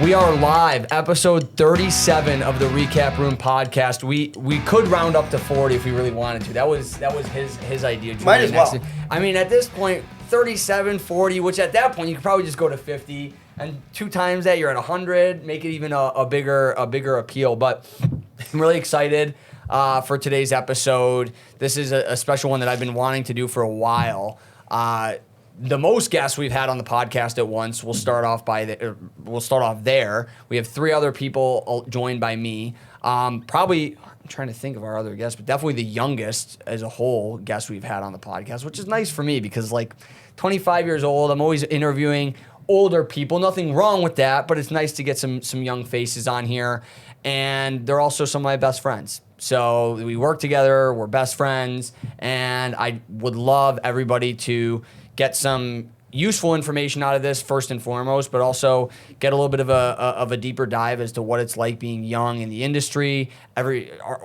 We are live, episode 37 of the Recap Room podcast. We could round up to 40 if we really wanted to. That was his idea. Might as well. I mean, at this point, 37, 40, which at that point you could probably just go to 50, and 2 times that you're at 100. Make it even a bigger appeal. But I'm really excited for today's episode. This is a special one that I've been wanting to do for a while. The most guests we've had on the podcast at once. We'll start off there. We have 3 other people joined by me. Probably, I'm trying to think of our other guests, but definitely the youngest as a whole guest we've had on the podcast, which is nice for me because, like, 25 years old, I'm always interviewing older people. Nothing wrong with that, but it's nice to get some young faces on here. And they're also some of my best friends. So we work together, we're best friends, and I would love everybody to get some useful information out of this first and foremost, but also get a little bit of a deeper dive as to what it's like being young in the industry,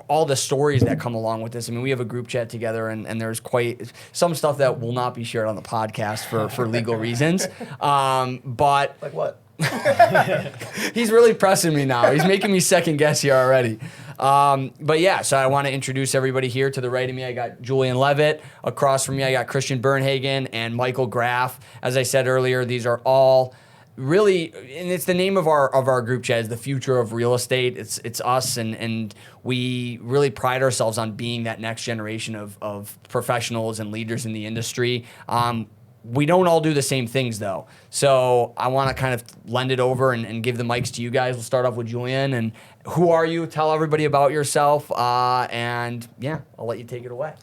all the stories that come along with this. I mean, we have a group chat together, and there's quite some stuff that will not be shared on the podcast for legal reasons. But like what? He's really pressing me now. He's making me second guess here already. But yeah, so I want to introduce everybody here. To the right of me, I got Julian Levitt. Across from me, I got Christian Bernhagen and Michael Graff. As I said earlier, these are all really, and it's the name of our group chat, is the future of real estate. It's us, and we really pride ourselves on being that next generation of professionals and leaders in the industry. We don't all do the same things, though. So I want to kind of lend it over and give the mics to you guys. We'll start off with Julian. And who are you? Tell everybody about yourself. And yeah, I'll let you take it away.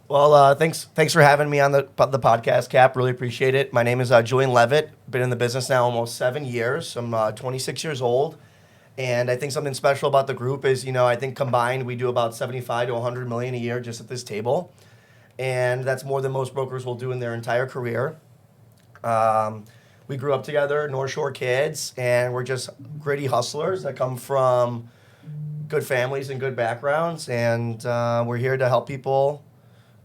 Well, thanks for having me on the podcast, Cap. Really appreciate it. My name is Julian Levitt. Been in the business now almost 7 years. I'm 26 years old. And I think something special about the group is, I think combined we do about 75 to 100 million a year just at this table. And that's more than most brokers will do in their entire career. We grew up together, North Shore kids, and we're just gritty hustlers that come from good families and good backgrounds. And we're here to help people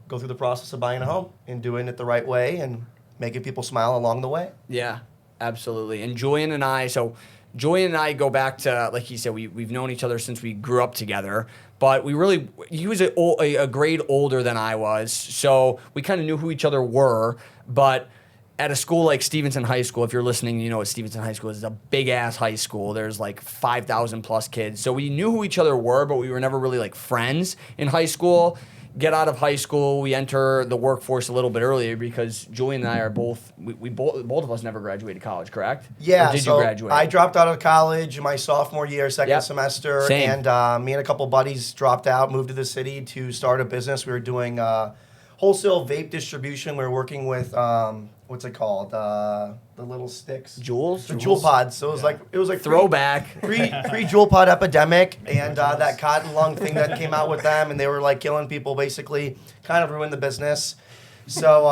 go through the process of buying a home and doing it the right way and making people smile along the way. Yeah, absolutely. And Julian and I go back to, like he said, we've known each other since we grew up together. But he was a grade older than I was, so we kind of knew who each other were. But at a school like Stevenson High School, if you're listening, you know what Stevenson High School is. It's a big-ass high school. There's like 5,000 plus kids. So we knew who each other were, but we were never really like friends in high school. Get out of high school, we enter the workforce a little bit earlier because Julian and I are both of us never graduated college, correct? Yeah. Or did you graduate? I dropped out of college my sophomore year, second semester. Same. And me and a couple buddies dropped out, moved to the city to start a business. We were doing wholesale vape distribution. We were working with what's it called? The little sticks. Juuls? The Juul pods. So it was like throwback. Pre Juul pod epidemic, and that cotton lung thing that came out with them, and they were like killing people, basically, kind of ruined the business. So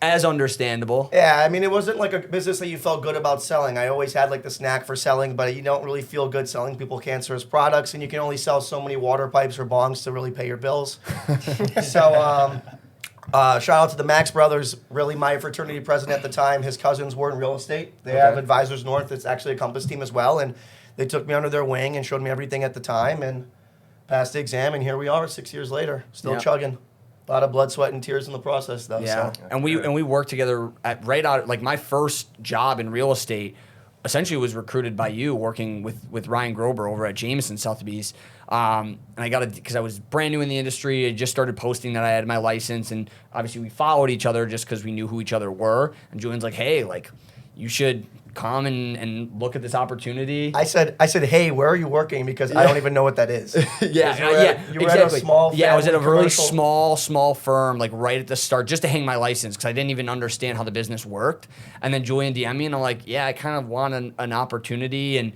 as understandable. Yeah, I mean, it wasn't like a business that you felt good about selling. I always had like the knack for selling, but you don't really feel good selling people cancerous products, and you can only sell so many water pipes or bongs to really pay your bills. So shout out to the Max brothers, really my fraternity president at the time. His cousins were in real estate. They have Advisors North. It's actually a Compass team as well, and they took me under their wing and showed me everything at the time and passed the exam, and here we are 6 years later, still chugging. A lot of blood, sweat, and tears in the process, though. Yeah, so. and we worked together like my first job in real estate essentially was recruited by you, working with Ryan Grober over at Jameson Sotheby's. And I got it because I was brand new in the industry. I just started posting that I had my license, and obviously we followed each other just because we knew who each other were. And Julian's like, "Hey, like, you should come and look at this opportunity." I said, "Hey, where are you working?" Because I don't even know what that is. You were at a small I was at a really commercial... small firm, like right at the start, just to hang my license because I didn't even understand how the business worked. And then Julian DM'd me, and I'm like, "Yeah, I kind of want an opportunity." And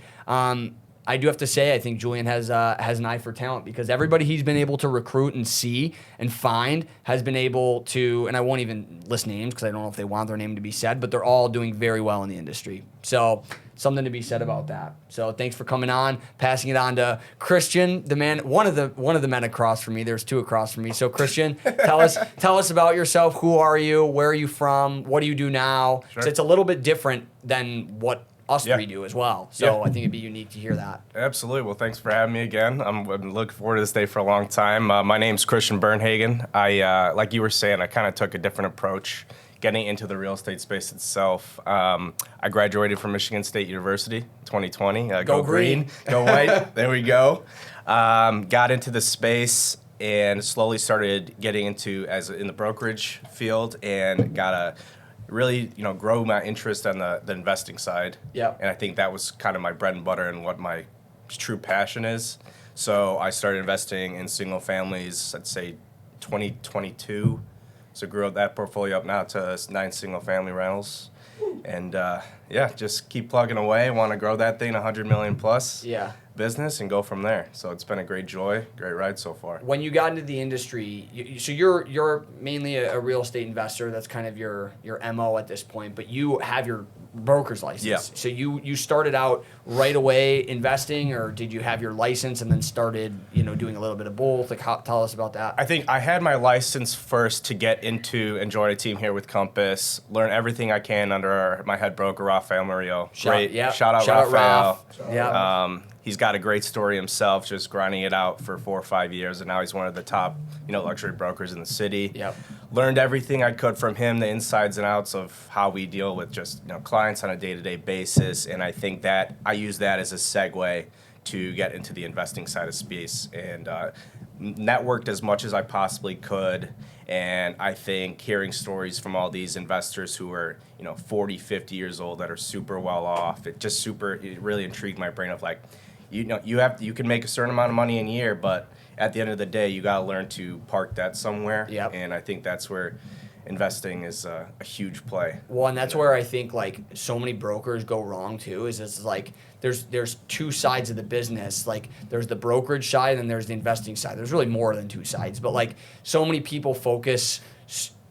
I do have to say, I think Julian has an eye for talent because everybody he's been able to recruit and see and find has been able to, and I won't even list names because I don't know if they want their name to be said, but they're all doing very well in the industry. So something to be said about that. So thanks for coming on. Passing it on to Christian, the man, one of the men across from me. There's 2 across from me. So Christian, tell us about yourself. Who are you? Where are you from? What do you do now? Sure. So it's a little bit different than what us Yeah. three do as well. So Yeah. I think it'd be unique to hear that. Absolutely. Well, thanks for having me again. I'm looking forward to this day for a long time. My name's Christian Bernhagen. Like you were saying, I kind of took a different approach getting into the real estate space itself. I graduated from Michigan State University 2020. Go green. Go white. There we go. Got into the space and slowly started getting into in the brokerage field, and got to really grow my interest on the investing side. Yeah. And I think that was kind of my bread and butter and what my true passion is. So I started investing in single families, I'd say 2022. So grew up that portfolio up now to 9 single family rentals. And just keep plugging away. Want to grow that thing 100 million plus business and go from there. So it's been a great joy, great ride so far. When you got into the industry, so you're mainly a real estate investor. That's kind of your MO at this point. But you have your broker's license. Yeah. So you started out right away investing, or did you have your license and then started doing a little bit of both? Like, tell us about that. I think I had my license first to get into and join a team here with Compass, learn everything I can under my head broker, Rafael Murillo. Great. Shout out Rafael. Yeah. He's got a great story himself, just grinding it out for 4 or 5 years, and now he's one of the top, luxury brokers in the city. Yep. Learned everything I could from him, the insides and outs of how we deal with just clients on a day-to-day basis, and I think that I use that as a segue to get into the investing side of space, and networked as much as I possibly could. And I think hearing stories from all these investors who are 40, 50 years old that are super well off, it really intrigued my brain of like, you can make a certain amount of money in a year, but at the end of the day, you got to learn to park that somewhere. Yep. And I think that's where investing is a huge play. Well, and that's where I think like so many brokers go wrong too. Is it's like there's two sides of the business. Like there's the brokerage side and there's the investing side. There's really more than two sides, but like so many people focus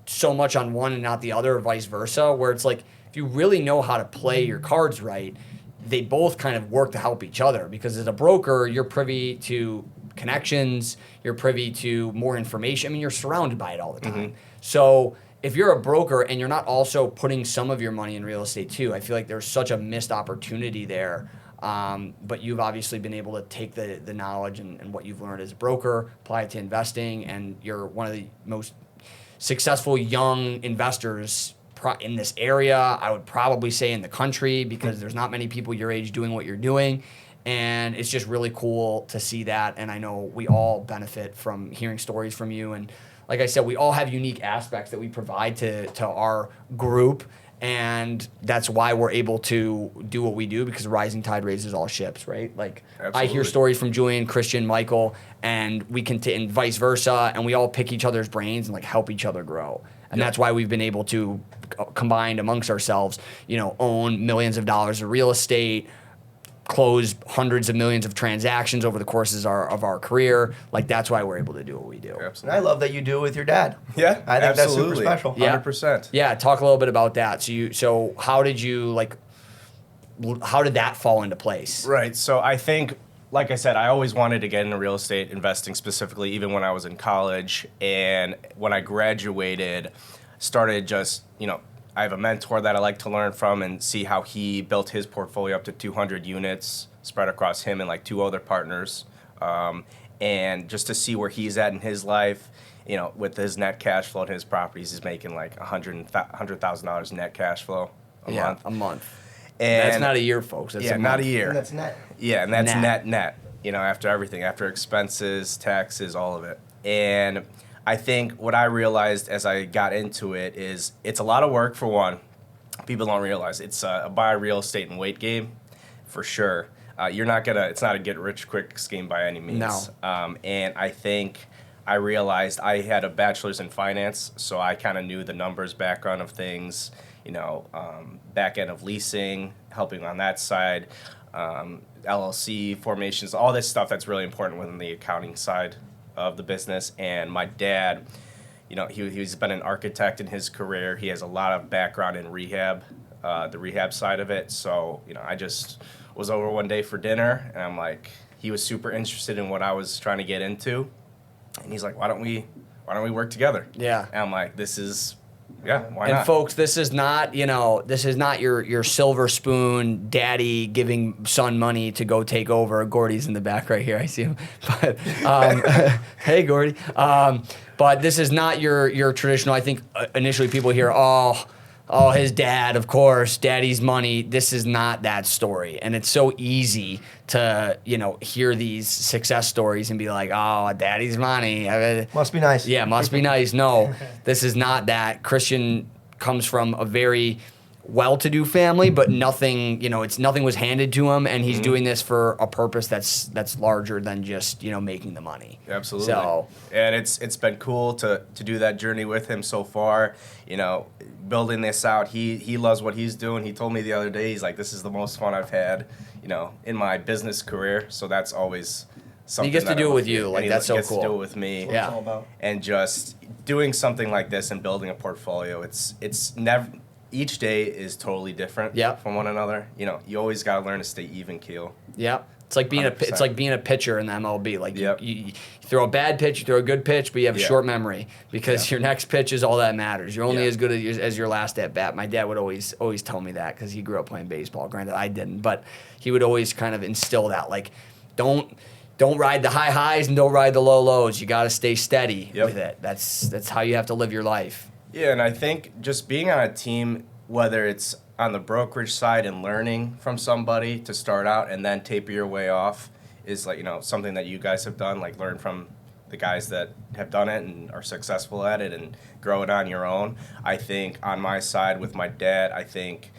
so much on one and not the other, or vice versa. Where it's like if you really know how to play your cards right, they both kind of work to help each other, because as a broker, you're privy to connections, you're privy to more information. I mean, you're surrounded by it all the time. Mm-hmm. So if you're a broker and you're not also putting some of your money in real estate too, I feel like there's such a missed opportunity there. But you've obviously been able to take the knowledge and what you've learned as a broker, apply it to investing, and you're one of the most successful young investors in this area, I would probably say in the country, because there's not many people your age doing what you're doing. And it's just really cool to see that. And I know we all benefit from hearing stories from you. And like I said, we all have unique aspects that we provide to our group. And that's why we're able to do what we do, because rising tide raises all ships, right? Like Absolutely. I hear stories from Julian, Christian, Michael, and we can and vice versa, and we all pick each other's brains and like help each other grow. And that's why we've been able to combine amongst ourselves, own millions of dollars of real estate, close hundreds of millions of transactions over the courses of our career. Like that's why we're able to do what we do. Absolutely. And I love that you do it with your dad. Yeah, I think absolutely. that's super special. Yeah. 100%. Yeah, talk a little bit about that. So how did that fall into place? Right. So I think, like I said, I always wanted to get into real estate investing specifically, even when I was in college. And when I graduated, started just, I have a mentor that I like to learn from and see how he built his portfolio up to 200 units spread across him and like 2 other partners. And just to see where he's at in his life, with his net cash flow and his properties, he's making like $100,000 net cash flow a month. A month. And that's not a year, folks. That's a not a month. year. And that's net. Yeah, and that's Net. net, after everything, after expenses, taxes, all of it. And I think what I realized as I got into it is it's a lot of work, for one. People don't realize it's a buy real estate and wait game, for sure. It's not a get rich quick scheme by any means. No. And I think I realized I had a bachelor's in finance, so I kind of knew the numbers background of things, back end of leasing, helping on that side, LLC formations, all this stuff that's really important within the accounting side of the business. And my dad, he's been an architect in his career. He has a lot of background in rehab, the rehab side of it. So, I just was over one day for dinner, and I'm like, he was super interested in what I was trying to get into. And he's like, why don't we work together? Yeah. And I'm like, this is Yeah, why and not? folks, this is not your silver spoon daddy giving son money to go take over. Gordy's in the back right here. I see him. But hey, Gordy. But this is not your traditional. I think initially people hear, oh, his dad, of course, daddy's money. This is not that story. And it's so easy to, hear these success stories and be like, oh, daddy's money. Must be nice. Yeah, must be nice. No, this is not that. Christian comes from a very well-to-do family, but nothing was handed to him, and he's doing this for a purpose that's larger than just, making the money. Absolutely. So, and it's been cool to do that journey with him so far. Building this out, he loves what he's doing. He told me the other day, he's like, this is the most fun I've had, in my business career. So that's always something. He gets to that do I it with love. you. Like, And that's so he gets cool. to do it with me. Yeah. It's all about. And just doing something like this and building a portfolio, it's never. Each day is totally different Yep. from one another. You always got to learn to stay even keel. Yeah. It's like being 100%. a pitcher in the MLB. Like Yep. you throw a bad pitch, you throw a good pitch, but you have a Yeah. short memory because your next pitch is all that matters. You're only Yeah. as good as your last at bat. My dad would always tell me that because he grew up playing baseball. Granted, I didn't, but he would always kind of instill that, like, don't ride the high highs and don't ride the low lows. You got to stay steady Yep. with it. That's how you have to live your life. Yeah, and I think just being on a team, whether it's on the brokerage side and learning from somebody to start out and then taper your way off, is like, something that you guys have done, like learn from the guys that have done it and are successful at it and grow it on your own. I think on my side with my dad, I think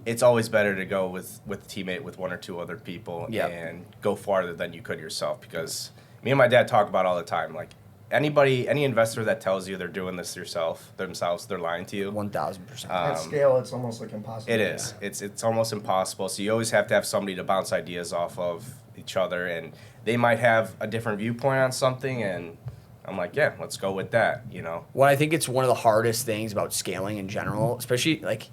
it's always better to go with a teammate with one or two other people Yep. and go farther than you could yourself, because me and my dad talk about all the time, like, any investor that tells you they're doing this themselves, they're lying to you. 1,000%. At scale, it's almost like impossible. It is. It's almost impossible. So you always have to have somebody to bounce ideas off of each other, and they might have a different viewpoint on something, and I'm like, yeah, let's go with that. Well, I think it's one of the hardest things about scaling in general, especially like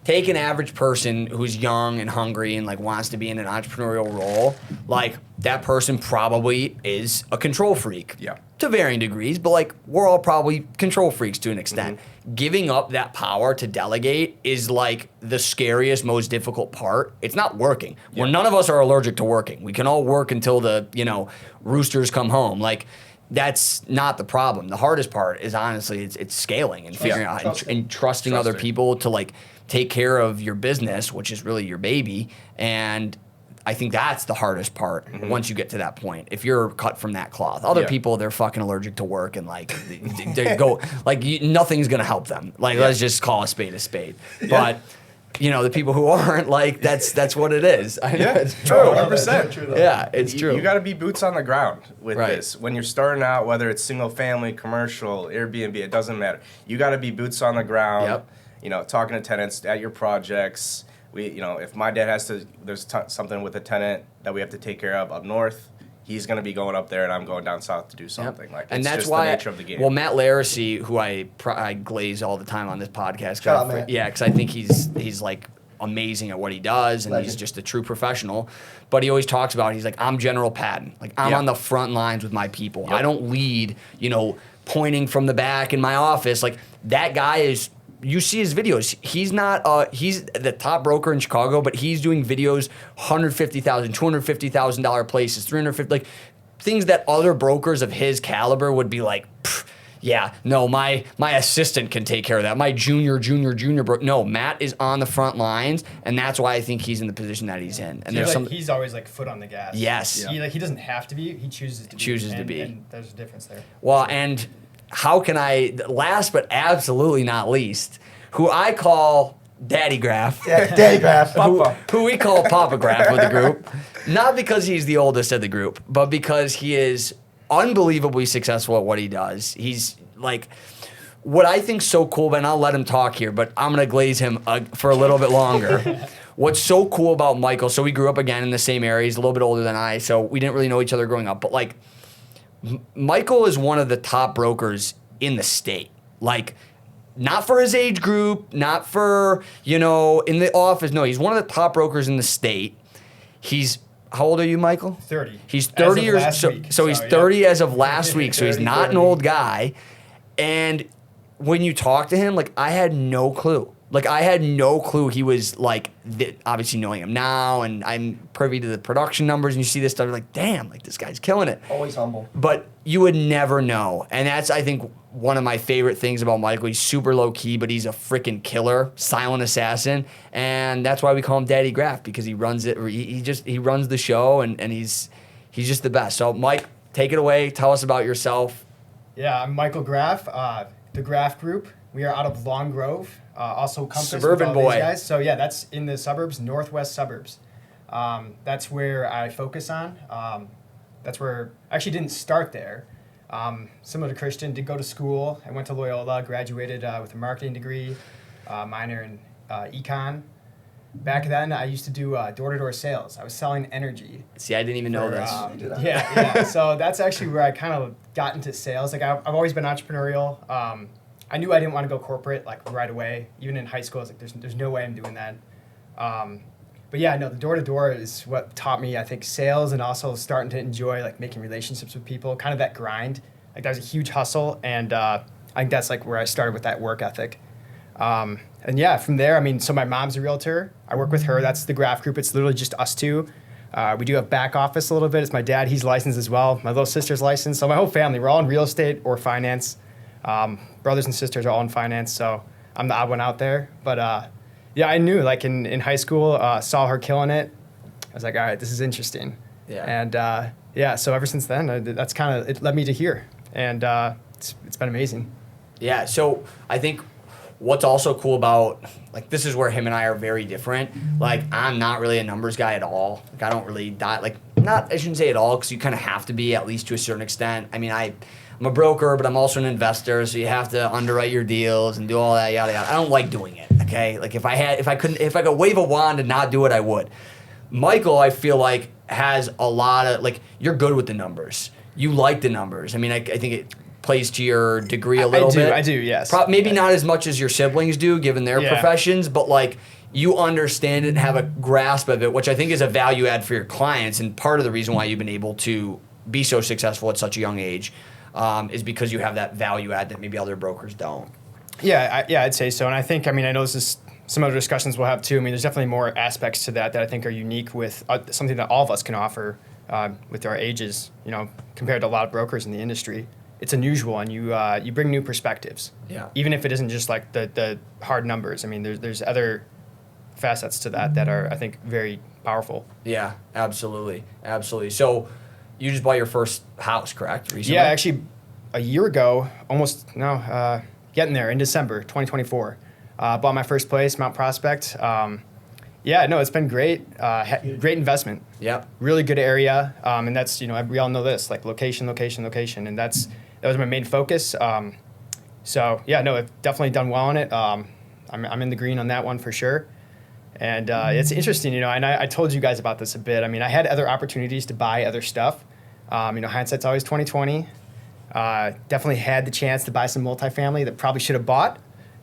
take an average person who's young and hungry and like wants to be in an entrepreneurial role. Like that person probably is a control freak. Yeah. To varying degrees, but like we're all probably control freaks to an extent. Mm-hmm. Giving up that power to delegate is like the scariest, most difficult part. It's not working. Yeah. Well, none of us are allergic to working. We can all work until the, roosters come home. Like that's not the problem. The hardest part is honestly it's scaling and figuring out and trusting other people to like take care of your business, which is really your baby. And I think that's the hardest part once you get to that point. If you're cut from that cloth, other people, they're fucking allergic to work and like they go like nothing's gonna help them. Like let's just call a spade a spade. But the people who aren't, like that's what it is. I know it's true. 100%. Yeah, it's true. You got to be boots on the ground with Right. this. When you're starting out, whether it's single family, commercial, Airbnb, it doesn't matter. You got to be boots on the ground. Yep. Talking to tenants at your projects. If my dad there's something with a tenant that we have to take care of up north, he's going to be going up there and I'm going down south to do something. Like, and it's that's just why the nature of the game. Well, Matt Laracy, who I glaze all the time on this podcast, Shout out, Matt. yeah, because I think he's like amazing at what he does, and Legend. he's just a true professional. But he always talks about, he's like, I'm General Patton, like I'm on the front lines with my people. Yep. I don't lead, pointing from the back in my office. Like that guy is. You see his videos. He's not. He's the top broker in Chicago, but he's doing videos, $150,000, $250,000 places, $350, like things that other brokers of his caliber would be like, yeah, no, my assistant can take care of that. My junior broker. No, Matt is on the front lines, and that's why I think he's in the position that he's in. And there's he's always like foot on the gas. Yes. He doesn't have to be. He chooses to be. And there's a difference there. Well, and how can I, last but absolutely not least, who I call Daddy Graph. Yeah, Daddy Graph. who we call Papa Graph with the group. Not because he's the oldest of the group, but because he is unbelievably successful at what he does. He's like, what I think's so cool, and I'll let him talk here, but I'm going to glaze him for a little bit longer. What's so cool about Michael, so we grew up again in the same area. He's a little bit older than I, so we didn't really know each other growing up. But like, Michael is one of the top brokers in the state. Like, not for his age group, not for, in the office. No, he's one of the top brokers in the state. He's, how old are you, Michael? 30. He's 30 years, so he's 30 as of last week, so he's not an old guy. And when you talk to him, like, I had no clue. Like, I had no clue he was, like, obviously knowing him now, and I'm privy to the production numbers, and you see this stuff, you're like, damn, like, this guy's killing it. Always humble. But you would never know. And that's, I think, one of my favorite things about Michael. He's super low-key, but he's a freaking killer, silent assassin, and that's why we call him Daddy Graf, because he runs it. He runs the show, and he's just the best. So, Mike, take it away. Tell us about yourself. Yeah, I'm Michael Graf, the Graf Group. We are out of Long Grove, also Compass. Suburban with all boy. These guys. So yeah, that's in the suburbs, northwest suburbs. That's where I focus on. That's where I actually didn't start there. Similar to Christian, did go to school. I went to Loyola, graduated with a marketing degree, minor in econ. Back then, I used to do door-to-door sales. I was selling energy. See, I didn't even know this. Yeah. So that's actually where I kind of got into sales. Like I've always been entrepreneurial. I knew I didn't want to go corporate like right away. Even in high school, I was like, there's no way I'm doing that. But yeah, no, the door-to-door is what taught me, I think, sales, and also starting to enjoy like making relationships with people, kind of that grind. Like that was a huge hustle, and I think that's like where I started with that work ethic. And yeah, from there, I mean, so my mom's a realtor. I work with her. That's the Graf Group. It's literally just us two. We do have back office a little bit. It's my dad. He's licensed as well. My little sister's licensed. So my whole family, we're all in real estate or finance. Brothers and sisters are all in finance, so I'm the odd one out there. But yeah, I knew, like in high school, saw her killing it. I was like, all right, this is interesting. Yeah. And yeah, so ever since then, that's kind of, it led me to here. And it's been amazing. Yeah, so I think what's also cool about, like, this is where him and I are very different. Like, I'm not really a numbers guy at all. Like, I don't really, I shouldn't say at all, because you kind of have to be, at least to a certain extent. I mean, I'm a broker, but I'm also an investor, so you have to underwrite your deals and do all that, yada, yada. I don't like doing it, okay? Like, if I could wave a wand and not do it, I would. Michael, I feel like, has a lot of, like, you're good with the numbers. You like the numbers. I mean, I think it plays to your degree a little bit. I do, yes. Maybe not as much as your siblings do, given their professions, but, like, you understand it and have a grasp of it, which I think is a value add for your clients, and part of the reason why you've been able to be so successful at such a young age is because you have that value add that maybe other brokers don't. Yeah, I'd say so. And I think, I mean, I know this is some other discussions we'll have too. I mean, there's definitely more aspects to that I think are unique with something that all of us can offer with our ages, you know, compared to a lot of brokers in the industry. It's unusual, and you bring new perspectives. Yeah. Even if it isn't just like the hard numbers. I mean, there's other facets to that are, I think, very powerful. Yeah, absolutely. So you just bought your first house, correct? Recently? Yeah, actually, a year ago, getting there in December 2024. Bought my first place, Mount Prospect. Yeah, no, it's been great. Great investment. Yeah. Really good area, and that's, you know, we all know this, like location, and that was my main focus. So yeah, no, I've definitely done well on it. I'm in the green on that one for sure. And it's interesting, you know, and I told you guys about this a bit. I mean, I had other opportunities to buy other stuff. You know, hindsight's always 20/20. Definitely had the chance to buy some multifamily that probably should have bought.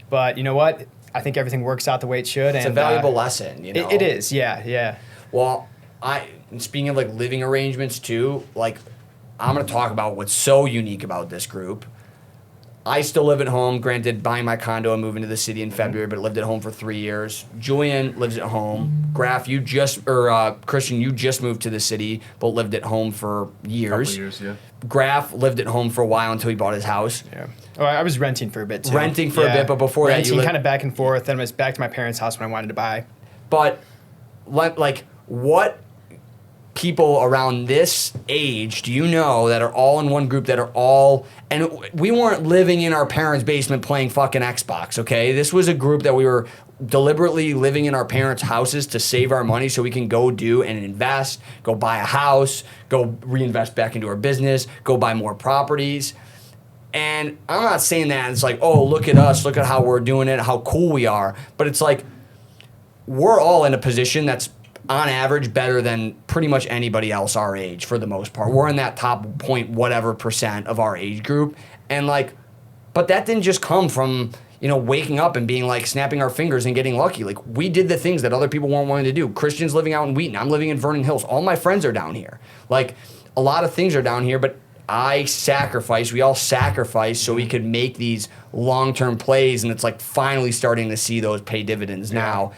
But you know what? I think everything works out the way it should. It's a valuable lesson, you know? It is, yeah. Well, speaking of like living arrangements too, like I'm going to talk about what's so unique about this group. I still live at home. Granted, buying my condo and moving to the city in February, but lived at home for 3 years. Julian lives at home. Graf, Christian, you just moved to the city, but lived at home for years. Couple years, yeah. Graf lived at home for a while until he bought his house. Yeah. Oh, I was renting for a bit too. Renting for a bit, but before that, you kind of back and forth. Then I was back to my parents' house when I wanted to buy. But like, what people around this age do you know that are all in one group that are all, and we weren't living in our parents' basement playing fucking Xbox, okay? This was a group that we were deliberately living in our parents' houses to save our money so we can go do and invest, go buy a house, go reinvest back into our business, go buy more properties. And I'm not saying that it's like, oh, look at us, look at how we're doing it, how cool we are. But it's like, we're all in a position that's on average better than pretty much anybody else our age for the most part. We're in that top point whatever % of our age group. And like, but that didn't just come from, you know, waking up and being like snapping our fingers and getting lucky. Like, we did the things that other people weren't willing to do. Christian's living out in Wheaton. I'm living in Vernon Hills. All my friends are down here. Like, a lot of things are down here, but we all sacrifice so we could make these long-term plays, and it's like finally starting to see those pay dividends now,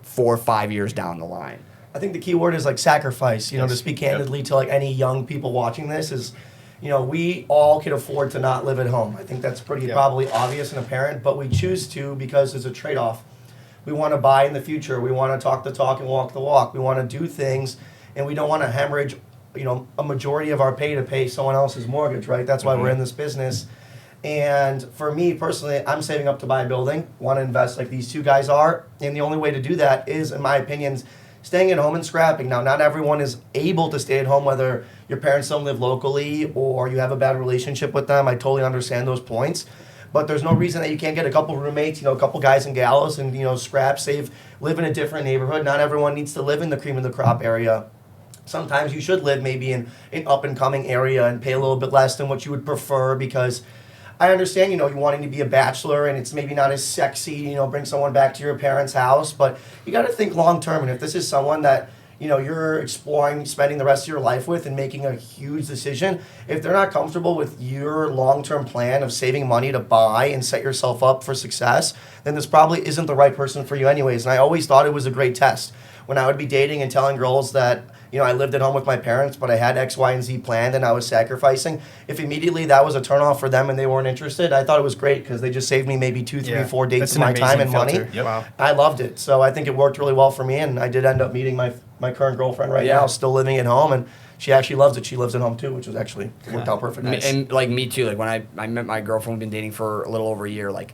4 or 5 years down the line. I think the key word is like sacrifice. To speak candidly to like any young people watching this is, we all can afford to not live at home. I think that's pretty probably obvious and apparent, but we choose to because there's a trade-off. We want to buy in the future. We want to talk the talk and walk the walk. We want to do things, and we don't want to hemorrhage, a majority of our pay to pay someone else's mortgage, right? That's why we're in this business. And for me personally, I'm saving up to buy a building, want to invest like these two guys are, and the only way to do that is, in my opinion, staying at home and scrapping. Now, not everyone is able to stay at home, whether your parents don't live locally or you have a bad relationship with them. I totally understand those points. But there's no reason that you can't get a couple roommates, a couple guys and gals, and scrap, save, live in a different neighborhood. Not everyone needs to live in the cream of the crop area. Sometimes you should live maybe in an up and coming area and pay a little bit less than what you would prefer, because I understand, you wanting to be a bachelor and it's maybe not as sexy, bring someone back to your parents' house, but you got to think long term. And if this is someone that you're exploring spending the rest of your life with and making a huge decision, if they're not comfortable with your long-term plan of saving money to buy and set yourself up for success, then this probably isn't the right person for you anyways. And I always thought it was a great test when I would be dating and telling girls that, I lived at home with my parents, but I had X, Y, and Z planned and I was sacrificing. If immediately that was a turnoff for them and they weren't interested, I thought it was great because they just saved me maybe 2, 3, 4 dates of my time and money. Yep. Wow. I loved it. So I think it worked really well for me, and I did end up meeting my current girlfriend right now, still living at home, and she actually loves it. She lives at home too, which was actually worked out perfect. Nice. And like me too, like when I met my girlfriend, we've been dating for a little over a year, like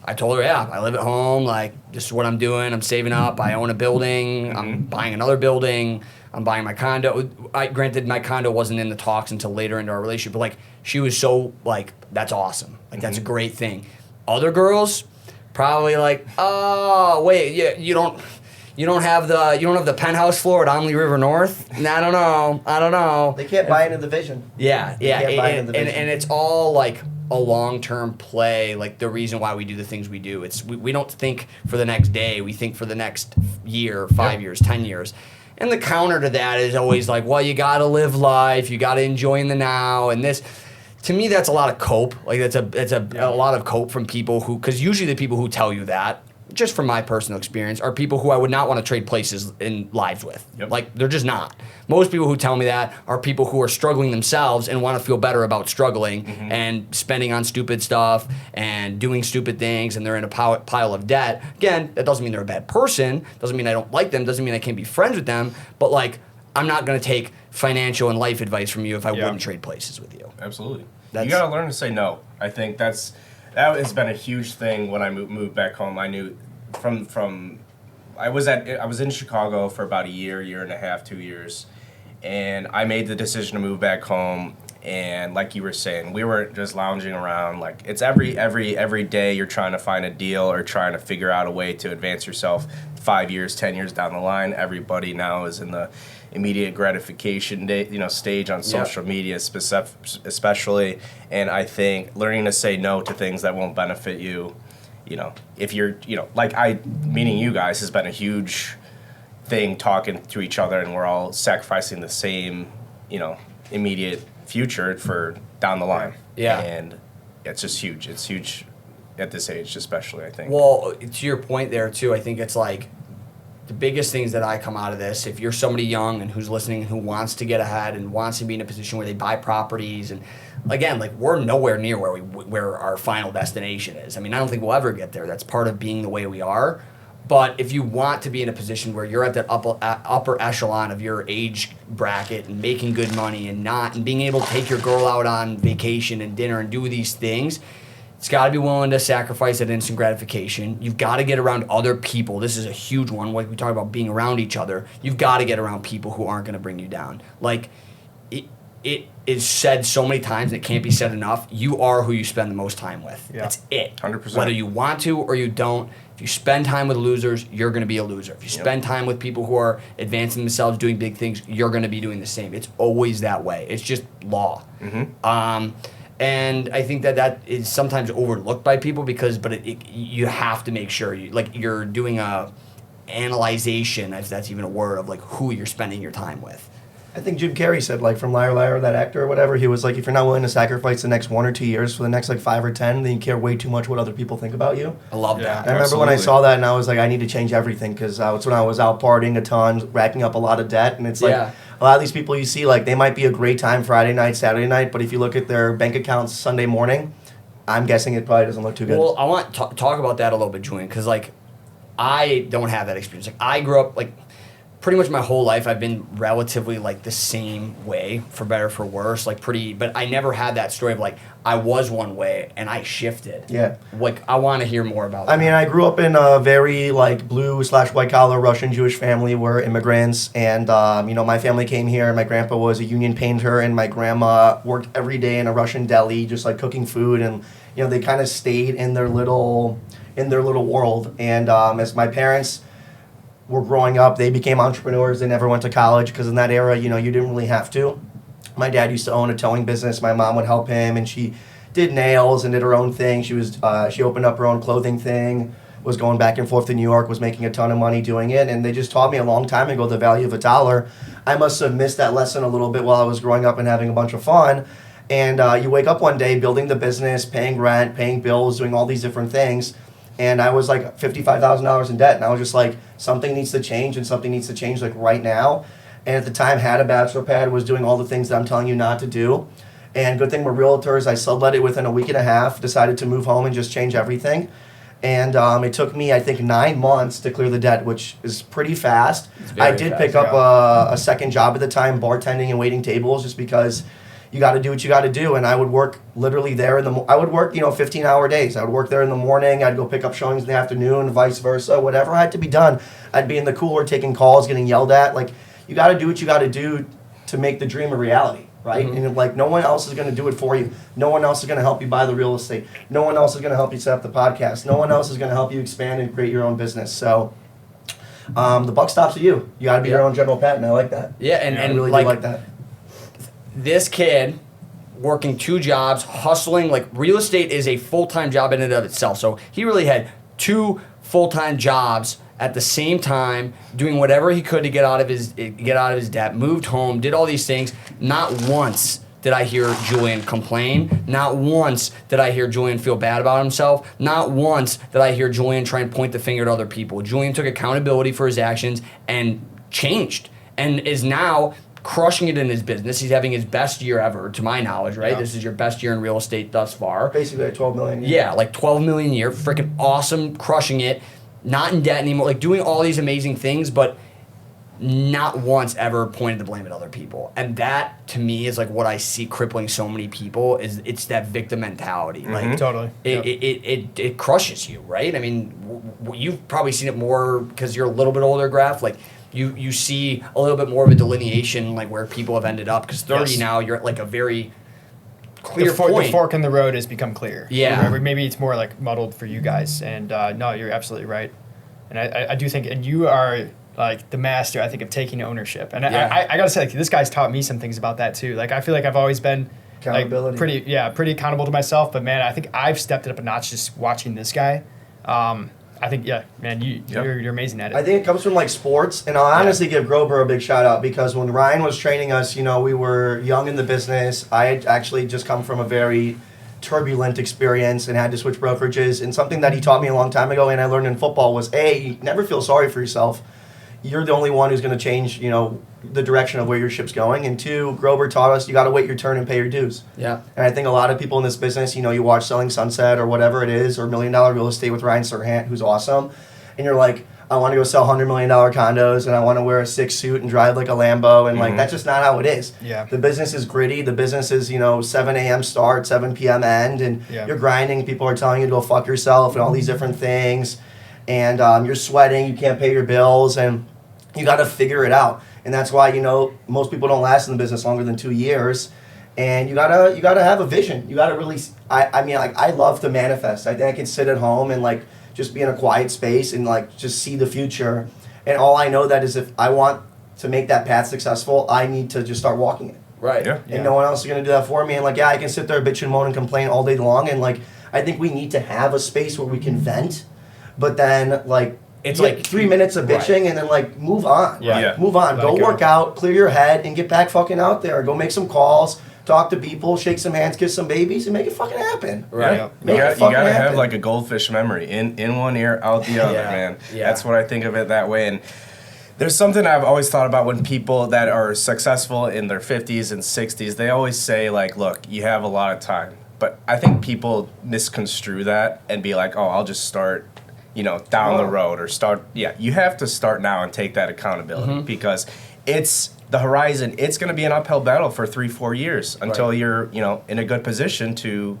I told her, I live at home, like this is what I'm doing. I'm saving up, I own a building, I'm buying another building, I'm buying my condo. Granted, my condo wasn't in the talks until later into our relationship, but like she was so like, that's awesome. Like that's a great thing. Other girls probably like, oh wait, yeah, you don't have the penthouse floor at Omni River North? I don't know. They can't buy into the vision. Yeah. And it's all like a long-term play, like the reason why we do the things we do. It's we don't think for the next day, we think for the next year, 5 years, 10 years. And the counter to that is always like, well, you got to live life, you got to enjoy in the now, and this. To me, that's a lot of cope. Like that's a lot of cope from people who, because usually the people who tell you that, just from my personal experience, are people who I would not want to trade places in lives with. Yep. Like they're just not. Most people who tell me that are people who are struggling themselves and want to feel better about struggling and spending on stupid stuff and doing stupid things, and they're in a pile of debt. Again, that doesn't mean they're a bad person. Doesn't mean I don't like them. Doesn't mean I can't be friends with them. But like, I'm not going to take financial and life advice from you if I wouldn't trade places with you. Absolutely. You got to learn to say no. I think that has been a huge thing when I moved back home. I knew from I was in Chicago for about a year and a half, 2 years, and I made the decision to move back home. And like you were saying, we were just lounging around. Like it's every day you're trying to find a deal or trying to figure out a way to advance yourself 5 years, 10 years down the line. Everybody now is in the immediate gratification stage on social media especially. And I think learning to say no to things that won't benefit you, if you're, like meeting you guys has been a huge thing, talking to each other, and we're all sacrificing the same, immediate future for down the line. Yeah. And it's just huge. It's huge at this age, especially, I think. Well, to your point there, too, I think it's like the biggest things that I come out of this, if you're somebody young and who's listening, who wants to get ahead and wants to be in a position where they buy properties, and again, like we're nowhere near where our final destination is. I mean, I don't think we'll ever get there. That's part of being the way we are. But if you want to be in a position where you're at that upper echelon of your age bracket and making good money and being able to take your girl out on vacation and dinner and do these things, it's got to be willing to sacrifice that instant gratification. You've got to get around other people. This is a huge one. Like we talk about being around each other. You've got to get around people who aren't going to bring you down. Like it is said so many times and it can't be said enough. You are who you spend the most time with. Yeah. That's it. 100%. Whether you want to or you don't. If you spend time with losers, you're going to be a loser. If you spend time with people who are advancing themselves, doing big things, you're going to be doing the same. It's always that way. It's just law. And I think that is sometimes overlooked by people but you have to make sure you're doing a analyzation, if that's even a word, of like who you're spending your time with. I think Jim Carrey said, like, from Liar Liar, that actor or whatever, he was like, if you're not willing to sacrifice the next 1 or 2 years for the next, like, 5 or 10, then you care way too much what other people think about you. I love Yeah. that. And I remember when I saw that, and I was like, I need to change everything, because it's when I was out partying a ton, racking up a lot of debt, and it's like, Yeah. a lot of these people you see, like, they might be a great time Friday night, Saturday night, but if you look at their bank accounts Sunday morning, I'm guessing it probably doesn't look too good. Well, I want to talk about that a little bit, Julian, because like I don't have that experience. Like I grew up like pretty much my whole life. I've been relatively like the same way, for better for worse. Like pretty, but I never had that story of like I was one way and I shifted. Yeah. Like I want to hear more about that. I mean, I grew up in a very like blue/white collar Russian Jewish family. We're immigrants, and you know, my family came here. My grandpa was a union painter, and my grandma worked every day in a Russian deli, just like cooking food. And you know, they kind of stayed in their little world. And as my parents were growing up, they became entrepreneurs. They never went to college because in that era, you know, you didn't really have to. My dad used to own a towing business. My mom would help him, and she did nails and did her own thing. She opened up her own clothing thing, was going back and forth to New York, was making a ton of money doing it, and they just taught me a long time ago the value of $1. I must have missed that lesson a little bit while I was growing up and having a bunch of fun. And you wake up one day building the business, paying rent, paying bills, doing all these different things, and I was like $55,000 in debt, and I was just like, something needs to change, and something needs to change like right now. And at the time, had a bachelor pad, was doing all the things that I'm telling you not to do. And good thing we're realtors. I sublet it within a week and a half, decided to move home and just change everything. And it took me, I think, 9 months to clear the debt, which is pretty fast. I did pick up a second job at the time, bartending and waiting tables, just because you got to do what you got to do. And I would work literally there I would work, 15-hour days. I would work there in the morning. I'd go pick up showings in the afternoon, vice versa. Whatever had to be done, I'd be in the cooler taking calls, getting yelled at. Like, you got to do what you got to do to make the dream a reality, right? Mm-hmm. And like, no one else is going to do it for you. No one else is going to help you buy the real estate. No one else is going to help you set up the podcast. No one else is going to help you expand and create your own business. So the buck stops at you. You got to be your own General Pat, and I like that. Yeah, and I really like, do like that. This kid working 2 jobs, hustling, like real estate is a full-time job in and of itself. So he really had 2 full-time jobs at the same time, doing whatever he could to get out of his debt, moved home, did all these things. Not once did I hear Julian complain. Not once did I hear Julian feel bad about himself. Not once did I hear Julian try and point the finger at other people. Julian took accountability for his actions and changed, and is now crushing it in his business. He's having his best year ever, to my knowledge, right? Yeah. This is your best year in real estate thus far. Basically like $12 million. Yeah, like $12 million a year. Freaking awesome, crushing it. Not in debt anymore, like doing all these amazing things, but not once ever pointed the blame at other people. And that, to me, is like what I see crippling so many people, is it's that victim mentality. Mm-hmm. Like, totally. It crushes you, right? I mean, you've probably seen it more because you're a little bit older, Graf. Like, you see a little bit more of a delineation, like where people have ended up. Because 30 now, you're at like a very clear point. The fork in the road has become clear. Yeah. Maybe it's more like muddled for you guys. And no, you're absolutely right. And I do think, and you are like the master, I think, of taking ownership. And I got to say, like, this guy's taught me some things about that too. Like, I feel like I've always been like pretty accountable to myself. But man, I think I've stepped it up a notch just watching this guy. I think, man, you're amazing at it. I think it comes from like sports, and I'll honestly give Grover a big shout out, because when Ryan was training us, we were young in the business. I had actually just come from a very turbulent experience and had to switch brokerages, and something that he taught me a long time ago and I learned in football was, A, never feel sorry for yourself. You're the only one who's going to change, the direction of where your ship's going. And 2, Grover taught us you got to wait your turn and pay your dues. Yeah. And I think a lot of people in this business, you watch Selling Sunset or whatever it is, or $1 Million Real Estate with Ryan Serhant, who's awesome, and you're like, I want to go sell $100 million condos, and I want to wear a 6 suit and drive like a Lambo, and like, that's just not how it is. Yeah. The business is gritty. The business is 7 a.m. start, 7 p.m. end, and you're grinding. People are telling you to go fuck yourself and all these different things, and you're sweating. You can't pay your bills, and you got to figure it out. And that's why most people don't last in the business longer than 2 years. And you gotta have a vision. You gotta really. I love to manifest. I think I can sit at home and like just be in a quiet space and like just see the future. And all I know that is, if I want to make that path successful, I need to just start walking it. Right. Yeah. And no one else is gonna do that for me. And like, I can sit there, bitch and moan and complain all day long. And like, I think we need to have a space where we can vent, but then like, it's you like get 3 minutes of bitching and then like move on. Yeah. Yeah. Move on. Let Go it go. work out, clear your head, and get back fucking out there. Go make some calls, talk to people, shake some hands, kiss some babies, and make it fucking happen. Right. Yeah. Make it You fucking gotta have happen. like a goldfish memory. In one ear, out the other, Yeah. man. Yeah. That's what I think of it that way. And there's something I've always thought about when people that are successful in their 50s and 60s, they always say like, look, you have a lot of time. But I think people misconstrue that and be like, oh, I'll just start, down the road or start. Yeah, you have to start now and take that accountability because it's the horizon. It's going to be an uphill battle for 3-4 years until Right. you're, in a good position to,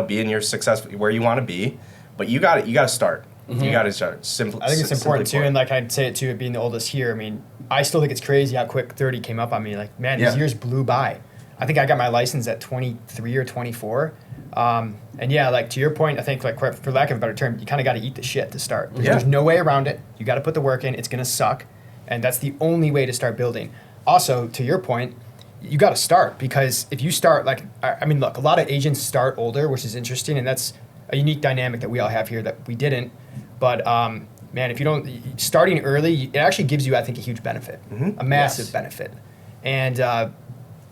be in your success where you want to be. But you got to start. You got to start. I think it's important too, and like I'd say it too, being the oldest here. I mean, I still think it's crazy how quick 30 came up on me. Like, man, these years blew by. I think I got my license at 23 or 24. And yeah, like to your point, I think like for lack of a better term, you kind of got to eat the shit to start. Yeah. There's no way around it. You got to put the work in. It's gonna suck, and that's the only way to start building. Also, to your point, you got to start because if you start like, I mean, look, a lot of agents start older, which is interesting, and that's a unique dynamic that we all have here that we didn't. But man, if you don't starting early, it actually gives you, I think, a huge benefit, a massive benefit, and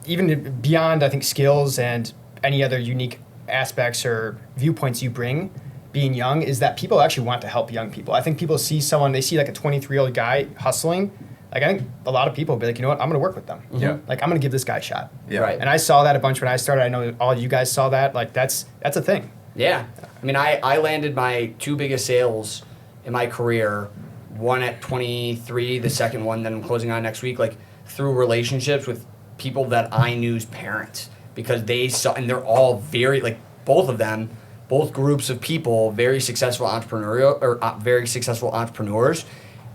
even beyond, I think, skills and any other unique aspects or viewpoints you bring. Being young is that people actually want to help young people. I think people see someone, they see like a 23-year-old guy hustling. Like I think a lot of people will be like, you know what, I'm gonna work with them. Yeah. Like I'm gonna give this guy a shot. Yeah. Right. And I saw that a bunch when I started. I know all you guys saw that. Like that's a thing. Yeah. I mean, I landed my 2 biggest sales in my career, one at 23, the second one that I'm closing on next week, like through relationships with people that I knew's parents because they saw, and they're all very, like both of them, both groups of people, very successful very successful entrepreneurs.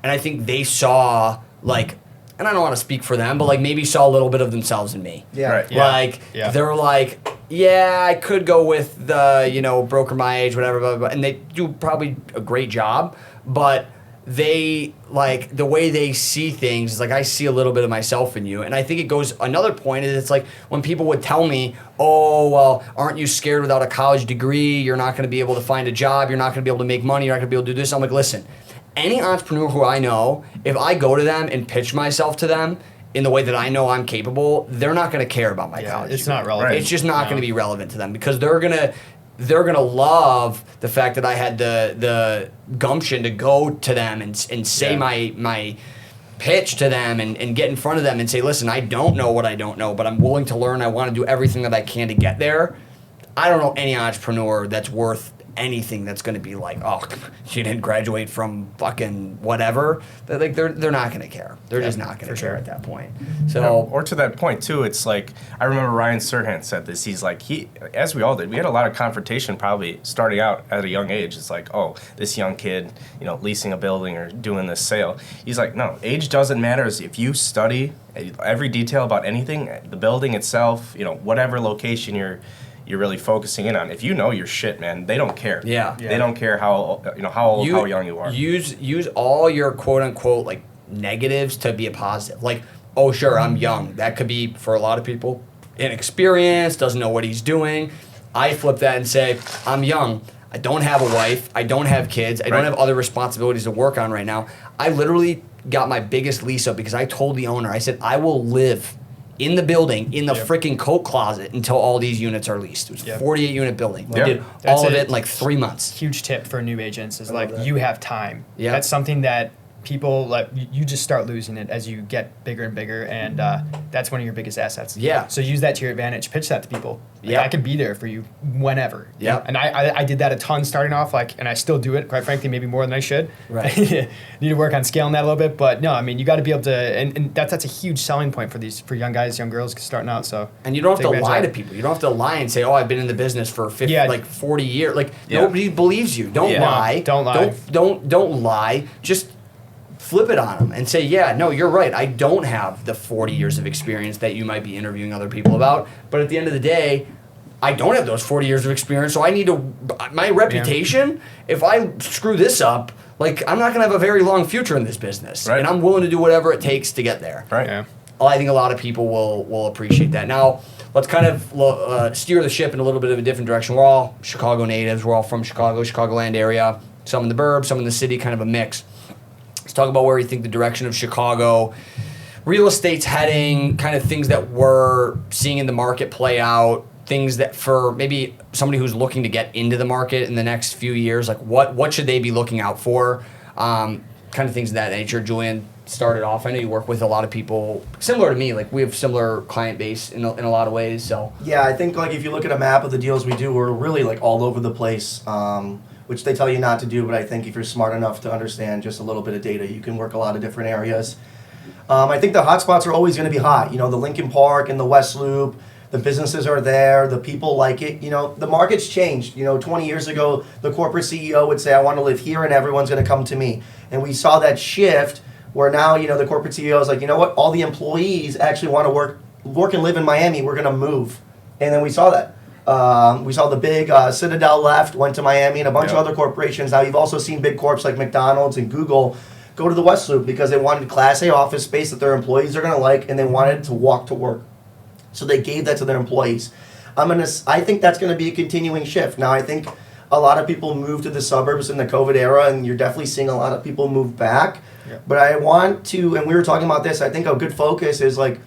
And I think they saw like, and I don't want to speak for them, but like maybe saw a little bit of themselves in me. Yeah. Right. Yeah. Like Yeah. they were like, yeah, I could go with the, broker my age, whatever, blah, blah, blah. And they do probably a great job, but they like the way they see things is like I see a little bit of myself in you. And I think it goes another point is it's like when people would tell me, oh, well, aren't you scared without a college degree? You're not going to be able to find a job. You're not going to be able to make money. You're not going to be able to do this. I'm like, listen, any entrepreneur who I know, if I go to them and pitch myself to them in the way that I know I'm capable, they're not going to care about my college It's degree. not relevant. Right. It's just not going to be relevant to them because they're gonna love the fact that I had the gumption to go to them and say my pitch to them and get in front of them and say, listen, I don't know what I don't know, but I'm willing to learn. I want to do everything that I can to get there. I don't know any entrepreneur that's worth anything that's going to be like, oh, she didn't graduate from fucking whatever. They're not going to care. They're just not going to care at that point. So Or to that point too, it's like I remember Ryan Serhant said this. He's like as we all did, we had a lot of confrontation probably starting out at a young age. It's like, oh, this young kid, leasing a building or doing this sale. He's like, no, age doesn't matter. If you study every detail about anything, the building itself, whatever location you're really focusing in on. If you know your shit, man, they don't care. Yeah. They don't care how how old, how young you are. Use all your quote unquote like negatives to be a positive. Like, oh sure, I'm young. That could be for a lot of people inexperienced, doesn't know what he's doing. I flip that and say, I'm young. I don't have a wife. I don't have kids. I don't have other responsibilities to work on right now. I literally got my biggest lease up because I told the owner, I said, I will live in the building, in the freaking coat closet until all these units are leased. It was a 48-unit building. We did all of it in like 3 months. Huge tip for new agents is like you have time. Yeah. That's something that people like you just start losing it as you get bigger and bigger, and that's one of your biggest assets. Yeah. So use that to your advantage. Pitch that to people. Like, Yeah. I can be there for you whenever. Yeah. And I did that a ton starting off, and I still do it. Quite frankly, maybe more than I should. Right. Need to work on scaling that a little bit, but no, I mean you got to be able to, and that's a huge selling point for young guys, young girls starting out. So. And you don't have take to advantage lie of to that. people. You don't have to lie and say, "Oh, I've been in the business for 40 years." Like nobody believes you. Don't Yeah. lie. Don't lie. Don't lie. Just flip it on them and say, "Yeah, no, you're right. I don't have the 40 years of experience that you might be interviewing other people about. But at the end of the day, I don't have those 40 years of experience. So I need to my reputation. If I screw this up, like I'm not gonna have a very long future in this business, Right. and I'm willing to do whatever it takes to get there." Right. Yeah. I think a lot of people will appreciate that. Now, let's kind of steer the ship in a little bit of a different direction. We're all Chicago natives. We're all from Chicago, Chicagoland area. Some in the burbs, some in the city, kind of a mix. Let's talk about where you think the direction of Chicago real estate's heading, kind of things that we're seeing in the market play out, things that for maybe somebody who's looking to get into the market in the next few years, like what should they be looking out for? Kind of things of that nature. Julian started off. I know you work with a lot of people similar to me. Like we have similar client base in a lot of ways. So yeah, I think like if you look at a map of the deals we do, we're really like all over the place. Which they tell you not to do, but I think if you're smart enough to understand just a little bit of data, you can work a lot of different areas. I think the hotspots are always going to be hot. You know, the Lincoln Park and the West Loop, the businesses are there, the people like it. You know, the market's changed. You know, 20 years ago, the corporate CEO would say, I want to live here and everyone's going to come to me. And we saw that shift where now, you know, the corporate CEO is like, you know what, all the employees actually want to work and live in Miami. We're going to move. And then we saw that. We saw the big Citadel left, went to Miami, and a bunch of other corporations. Now you've also seen big corps like McDonald's and Google go to the West Loop because they wanted Class A office space that their employees are going to like, and they wanted to walk to work. So they gave that to their employees. I think that's going to be a continuing shift. Now I think a lot of people moved to the suburbs in the COVID era, and you're definitely seeing a lot of people move back. Yeah. But I want to, and we were talking about this, I think a good focus is like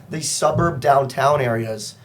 these suburb downtown areas.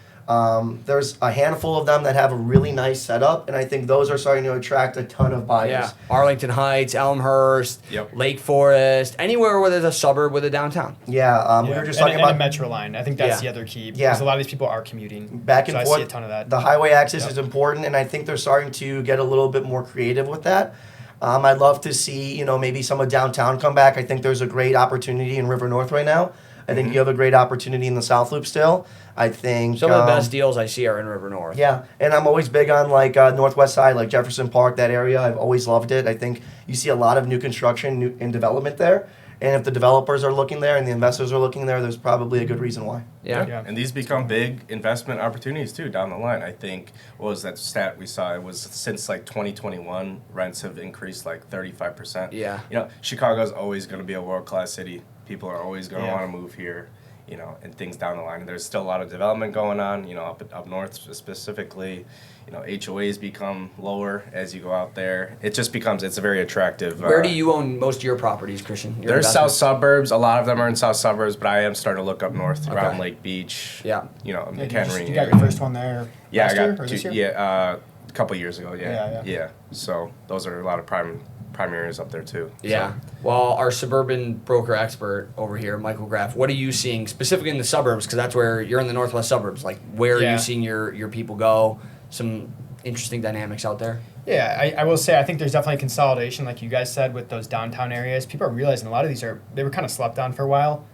There's a handful of them that have a really nice setup, and I think those are starting to attract a ton of buyers. Yeah, Arlington Heights, Elmhurst, Lake Forest, anywhere where there's a suburb with a downtown. Yeah, we were just talking about a metro line. I think that's the other key because a lot of these people are commuting back and forth. I see a ton of that. The highway access is important, and I think they're starting to get a little bit more creative with that. I'd love to see, you know, maybe some of downtown come back. I think there's a great opportunity in River North right now. I think you have a great opportunity in the South Loop still. I think some of the best deals I see are in River North. Yeah, and I'm always big on like Northwest side, like Jefferson Park, that area. I've always loved it. I think you see a lot of new construction and development there. And if the developers are looking there and the investors are looking there, there's probably a good reason why. Yeah. And these become big investment opportunities too down the line. I think, what was that stat we saw? It was since like 2021, rents have increased like 35%. Yeah. You know, Chicago's always going to be a world-class city. People are always going to want to move here, you know, and things down the line. And there's still a lot of development going on, you know, up north specifically. You know, HOAs become lower as you go out there. It just becomes, it's a very attractive. Where do you own most of your properties, Christian? There's south suburbs. A lot of them are in south suburbs, but I am starting to look up north around Lake Beach. Yeah. You know, McHenry. You got your first one there last year, or this year? Yeah, a couple years ago, yeah. So those are a lot of prime areas up there too. Yeah. So. Well, our suburban broker expert over here, Michael Graff, what are you seeing specifically in the suburbs? Because that's where you're in the northwest suburbs. Like, where are you seeing your people go? Some interesting dynamics out there. Yeah, I will say I think there's definitely consolidation, like you guys said, with those downtown areas. People are realizing a lot of these they were kind of slept on for a while.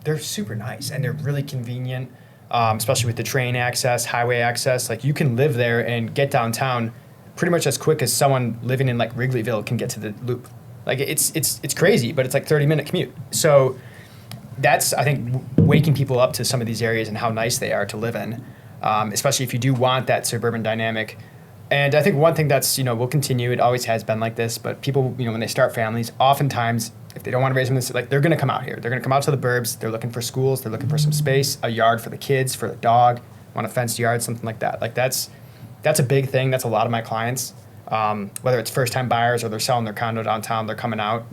They're super nice and they're really convenient, especially with the train access, highway access. Like you can live there and get downtown pretty much as quick as someone living in like Wrigleyville can get to the loop. Like it's crazy, but it's like 30-minute commute. So that's, I think, waking people up to some of these areas and how nice they are to live in, especially if you do want that suburban dynamic. And I think one thing that's, you know, will continue, it always has been like this, but people, you know, when they start families, oftentimes, if they don't want to raise them in this, like, they're going to come out here. They're going to come out to the burbs. They're looking for schools. They're looking for some space, a yard for the kids, for the dog, want a fenced yard, something like that. Like, that's a big thing. That's a lot of my clients. Whether it's first-time buyers or they're selling their condo downtown, they're coming out.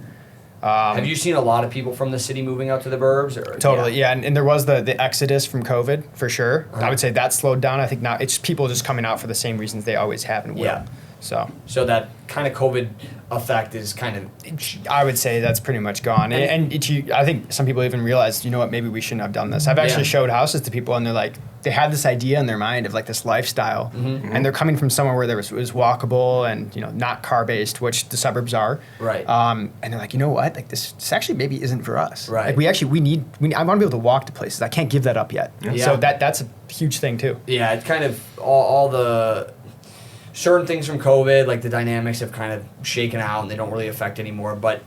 Have you seen a lot of people from the city moving out to the burbs? Or, totally, yeah. And there was the exodus from COVID, for sure. I would say that slowed down. I think now it's people just coming out for the same reasons they always have and will. Yeah. So that kind of COVID effect is kind of... I would say that's pretty much gone. And I think some people even realize, you know what, maybe we shouldn't have done this. I've actually showed houses to people and they're like, they had this idea in their mind of like this lifestyle. Mm-hmm. And they're coming from somewhere where it was walkable and, you know, not car-based, which the suburbs are. Right. And they're like, you know what, like this actually maybe isn't for us. Right. Like I want to be able to walk to places. I can't give that up yet. Yeah. So that's a huge thing too. Yeah, it's kind of all the... certain things from COVID, like the dynamics have kind of shaken out and they don't really affect anymore. But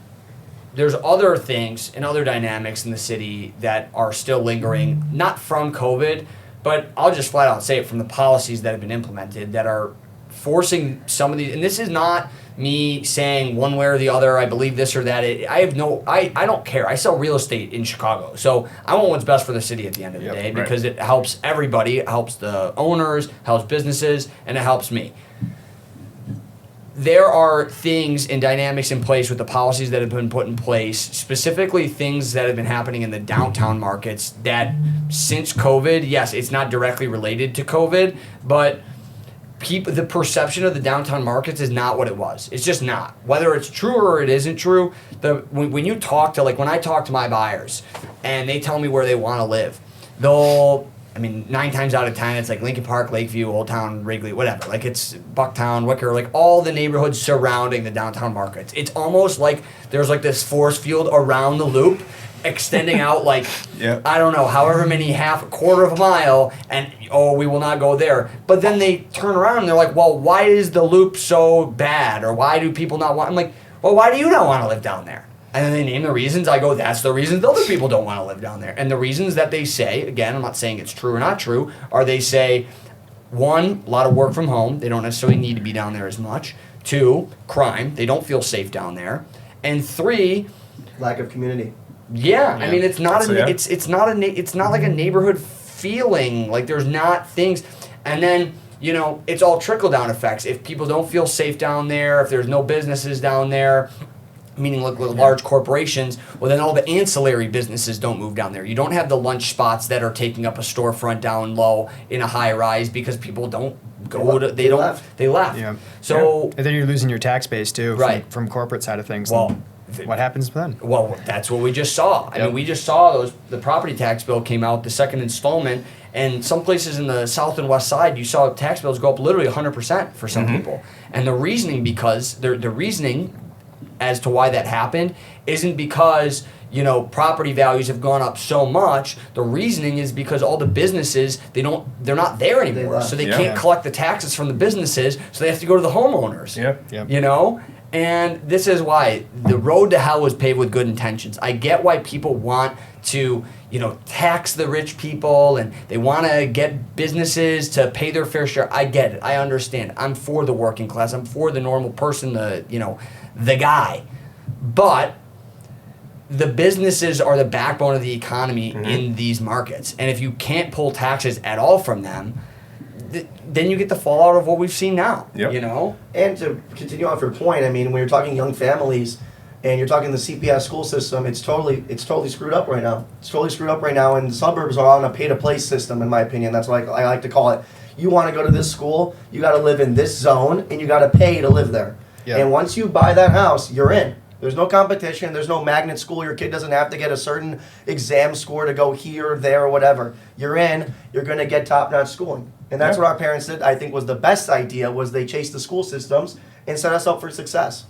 there's other things and other dynamics in the city that are still lingering, not from COVID, but I'll just flat out say it, from the policies that have been implemented that are forcing some of these. And this is not me saying one way or the other, I believe this or that. I don't care. I sell real estate in Chicago. So I want what's best for the city at the end of the day because it helps everybody. It helps the owners, helps businesses, and it helps me. there are things and dynamics in place with the policies that have been put in place, specifically things that have been happening in the downtown markets that since COVID, yes, it's not directly related to COVID, but the perception of the downtown markets is not what it was. It's just not. Whether it's true or it isn't true, when you talk to, like when I talk to my buyers and they tell me where they want to live, I mean, 9 times out of 10, it's like Lincoln Park, Lakeview, Old Town, Wrigley, whatever. Like it's Bucktown, Wicker, like all the neighborhoods surrounding the downtown markets. It's almost like there's like this force field around the loop, extending out like, I don't know, however many quarter of a mile, and we will not go there. But then they turn around and they're like, well, why is the loop so bad? Or why do people not want, I'm like, well, why do you not want to live down there? And then they name the reasons. I go, that's the reasons other people don't want to live down there. And the reasons that they say, again, I'm not saying it's true or not true, are they say, 1, a lot of work from home. They don't necessarily need to be down there as much. 2, crime. They don't feel safe down there. And 3, lack of community. Yeah, I mean, it's not it's not like a neighborhood feeling. Like there's not things, and then it's all trickle down effects. If people don't feel safe down there, if there's no businesses down there, meaning like large corporations, well then all the ancillary businesses don't move down there. You don't have the lunch spots that are taking up a storefront down low in a high rise because people don't go to they left. Yeah. So and then you're losing your tax base too, right, from corporate side of things. Well. What happens then? Well, that's what we just saw. I mean, we just saw the property tax bill came out, the second installment, and some places in the south and west side, you saw tax bills go up literally 100% for some people. And the reasoning the reasoning as to why that happened isn't because property values have gone up so much. The reasoning is because all the businesses they're not there anymore, so they can't collect the taxes from the businesses, so they have to go to the homeowners. And this is why the road to hell was paved with good intentions. I get why people want to, tax the rich people and they want to get businesses to pay their fair share. I get it. I understand. I'm for the working class. I'm for the normal person, the guy. But the businesses are the backbone of the economy in these markets. And if you can't pull taxes at all from them, then you get the fallout of what we've seen now. And to continue off your point, I mean, when you're talking young families and you're talking the CPS school system, it's totally screwed up right now. It's totally screwed up right now, and the suburbs are on a pay-to-play system, in my opinion. That's what I like to call it. You want to go to this school, you got to live in this zone, and you got to pay to live there. And once you buy that house, you're in. There's no competition. There's no magnet school. Your kid doesn't have to get a certain exam score to go here or there or whatever. You're in. You're going to get top-notch schooling. And that's what our parents did, I think, was the best idea, was they chased the school systems and set us up for success.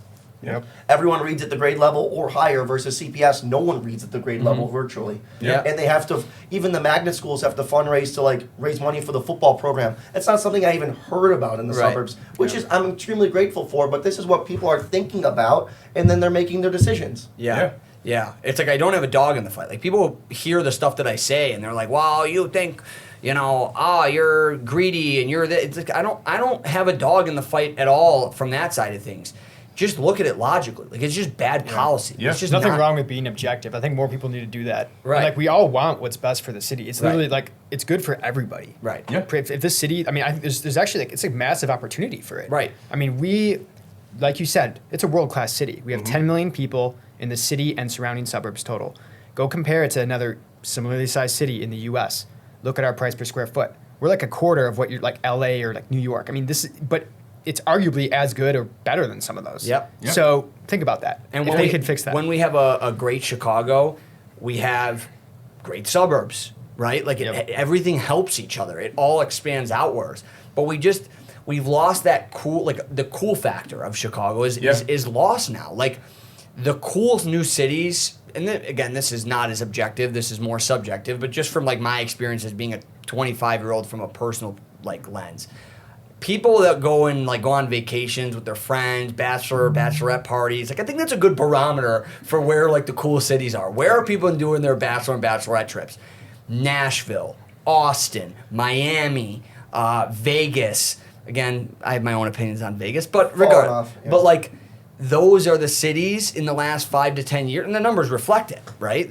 Everyone reads at the grade level or higher versus CPS. No one reads at the grade level virtually. And they have to, even the magnet schools have to fundraise to raise money for the football program. That's not something I even heard about in the suburbs, which is I'm extremely grateful for, but this is what people are thinking about, and then they're making their decisions. Yeah. It's like I don't have a dog in the fight. Like people hear the stuff that I say and they're like, well, you think, you're greedy and you're it's like I don't have a dog in the fight at all from that side of things. Just look at it logically. Like it's just bad policy. There's just nothing wrong with being objective. I think more people need to do that. Right. Like we all want what's best for the city. It's literally like it's good for everybody. Right. If this city, I mean, I think there's actually it's a massive opportunity for it. Right. I mean, like you said, it's a world-class city. We have 10 million people in the city and surrounding suburbs total. Go compare it to another similarly sized city in the U.S. Look at our price per square foot. We're like a quarter of what you're like L.A. or like New York. I mean, but it's arguably as good or better than some of those. So think about that. And if we could fix that. When we have a great Chicago, we have great suburbs, right? Like everything helps each other. It all expands outwards. But we've lost that cool, like the cool factor of Chicago is lost now. Like the cool new cities, and then, again, this is not as objective, this is more subjective, but just from like my experience as being a 25-year-old from a personal lens. People that go on vacations with their friends, bachelorette parties, like I think that's a good barometer for where like the cool cities are. Where are people doing their bachelor and bachelorette trips? Nashville, Austin, Miami, Vegas. Again, I have my own opinions on Vegas, but regardless, but like those are the cities in the last 5 to 10 years, and the numbers reflect it, right?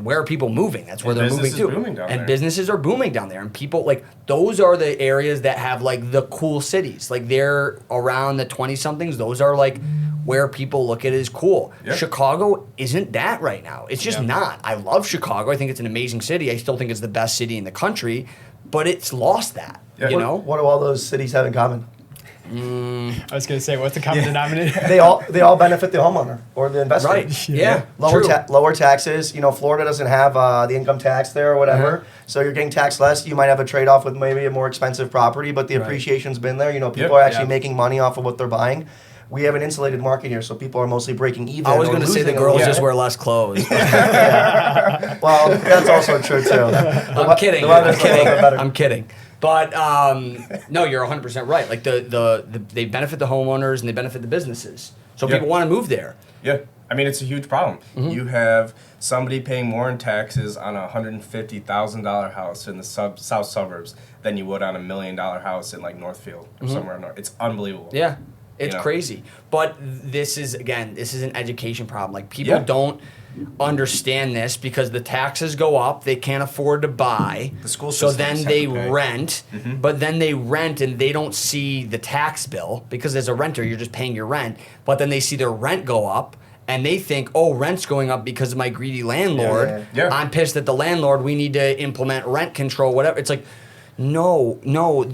Where are people moving? That's where they're moving to. And businesses are booming down there. And people, like, those are the areas that have, like, the cool cities. Like, they're around the 20-somethings. Those are, like, where people look at it as cool. Yeah. Chicago isn't that right now. It's just not. I love Chicago. I think it's an amazing city. I still think it's the best city in the country, but it's lost that, you know? What do all those cities have in common? I was going to say, what's the common denominator? They all benefit the homeowner or the investor. Right. Yeah. Lower taxes. You know, Florida doesn't have the income tax there or whatever, so you're getting taxed less. You might have a trade-off with maybe a more expensive property, but the appreciation's been there. You know, people are actually making money off of what they're buying. We have an insulated market here, so people are mostly breaking even. I was going to say the girls just wear less clothes. Well, that's also true too. I'm kidding. But no, you're 100% right. Like they benefit the homeowners and they benefit the businesses. So people want to move there. Yeah. I mean, it's a huge problem. You have somebody paying more in taxes on a $150,000 house in the south suburbs than you would on $1 million house in like Northfield or somewhere north. It's unbelievable. Yeah. It's crazy. But this is an education problem. Like, people don't understand this because the taxes go up, they can't afford to buy. The school so then they pay. rent, but then they rent and they don't see the tax bill because as a renter, you're just paying your rent. But then they see their rent go up and they think, oh, rent's going up because of my greedy landlord. Yeah. I'm pissed at the landlord. We need to implement rent control, whatever. It's like, no,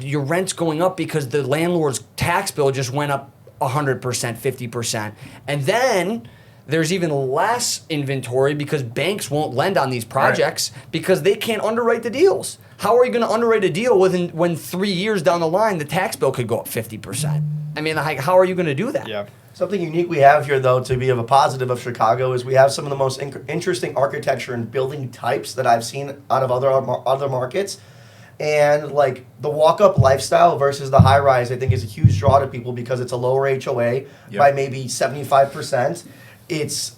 your rent's going up because the landlord's tax bill just went up 100%, 50%. And then there's even less inventory because banks won't lend on these projects because they can't underwrite the deals. How are you going to underwrite a deal when 3 years down the line the tax bill could go up 50%? I mean, how are you going to do that? Yeah. Something unique we have here, though, to be of a positive of Chicago is we have some of the most interesting architecture and building types that I've seen out of other markets. And like the walk-up lifestyle versus the high-rise, I think is a huge draw to people because it's a lower HOA by maybe 75%. It's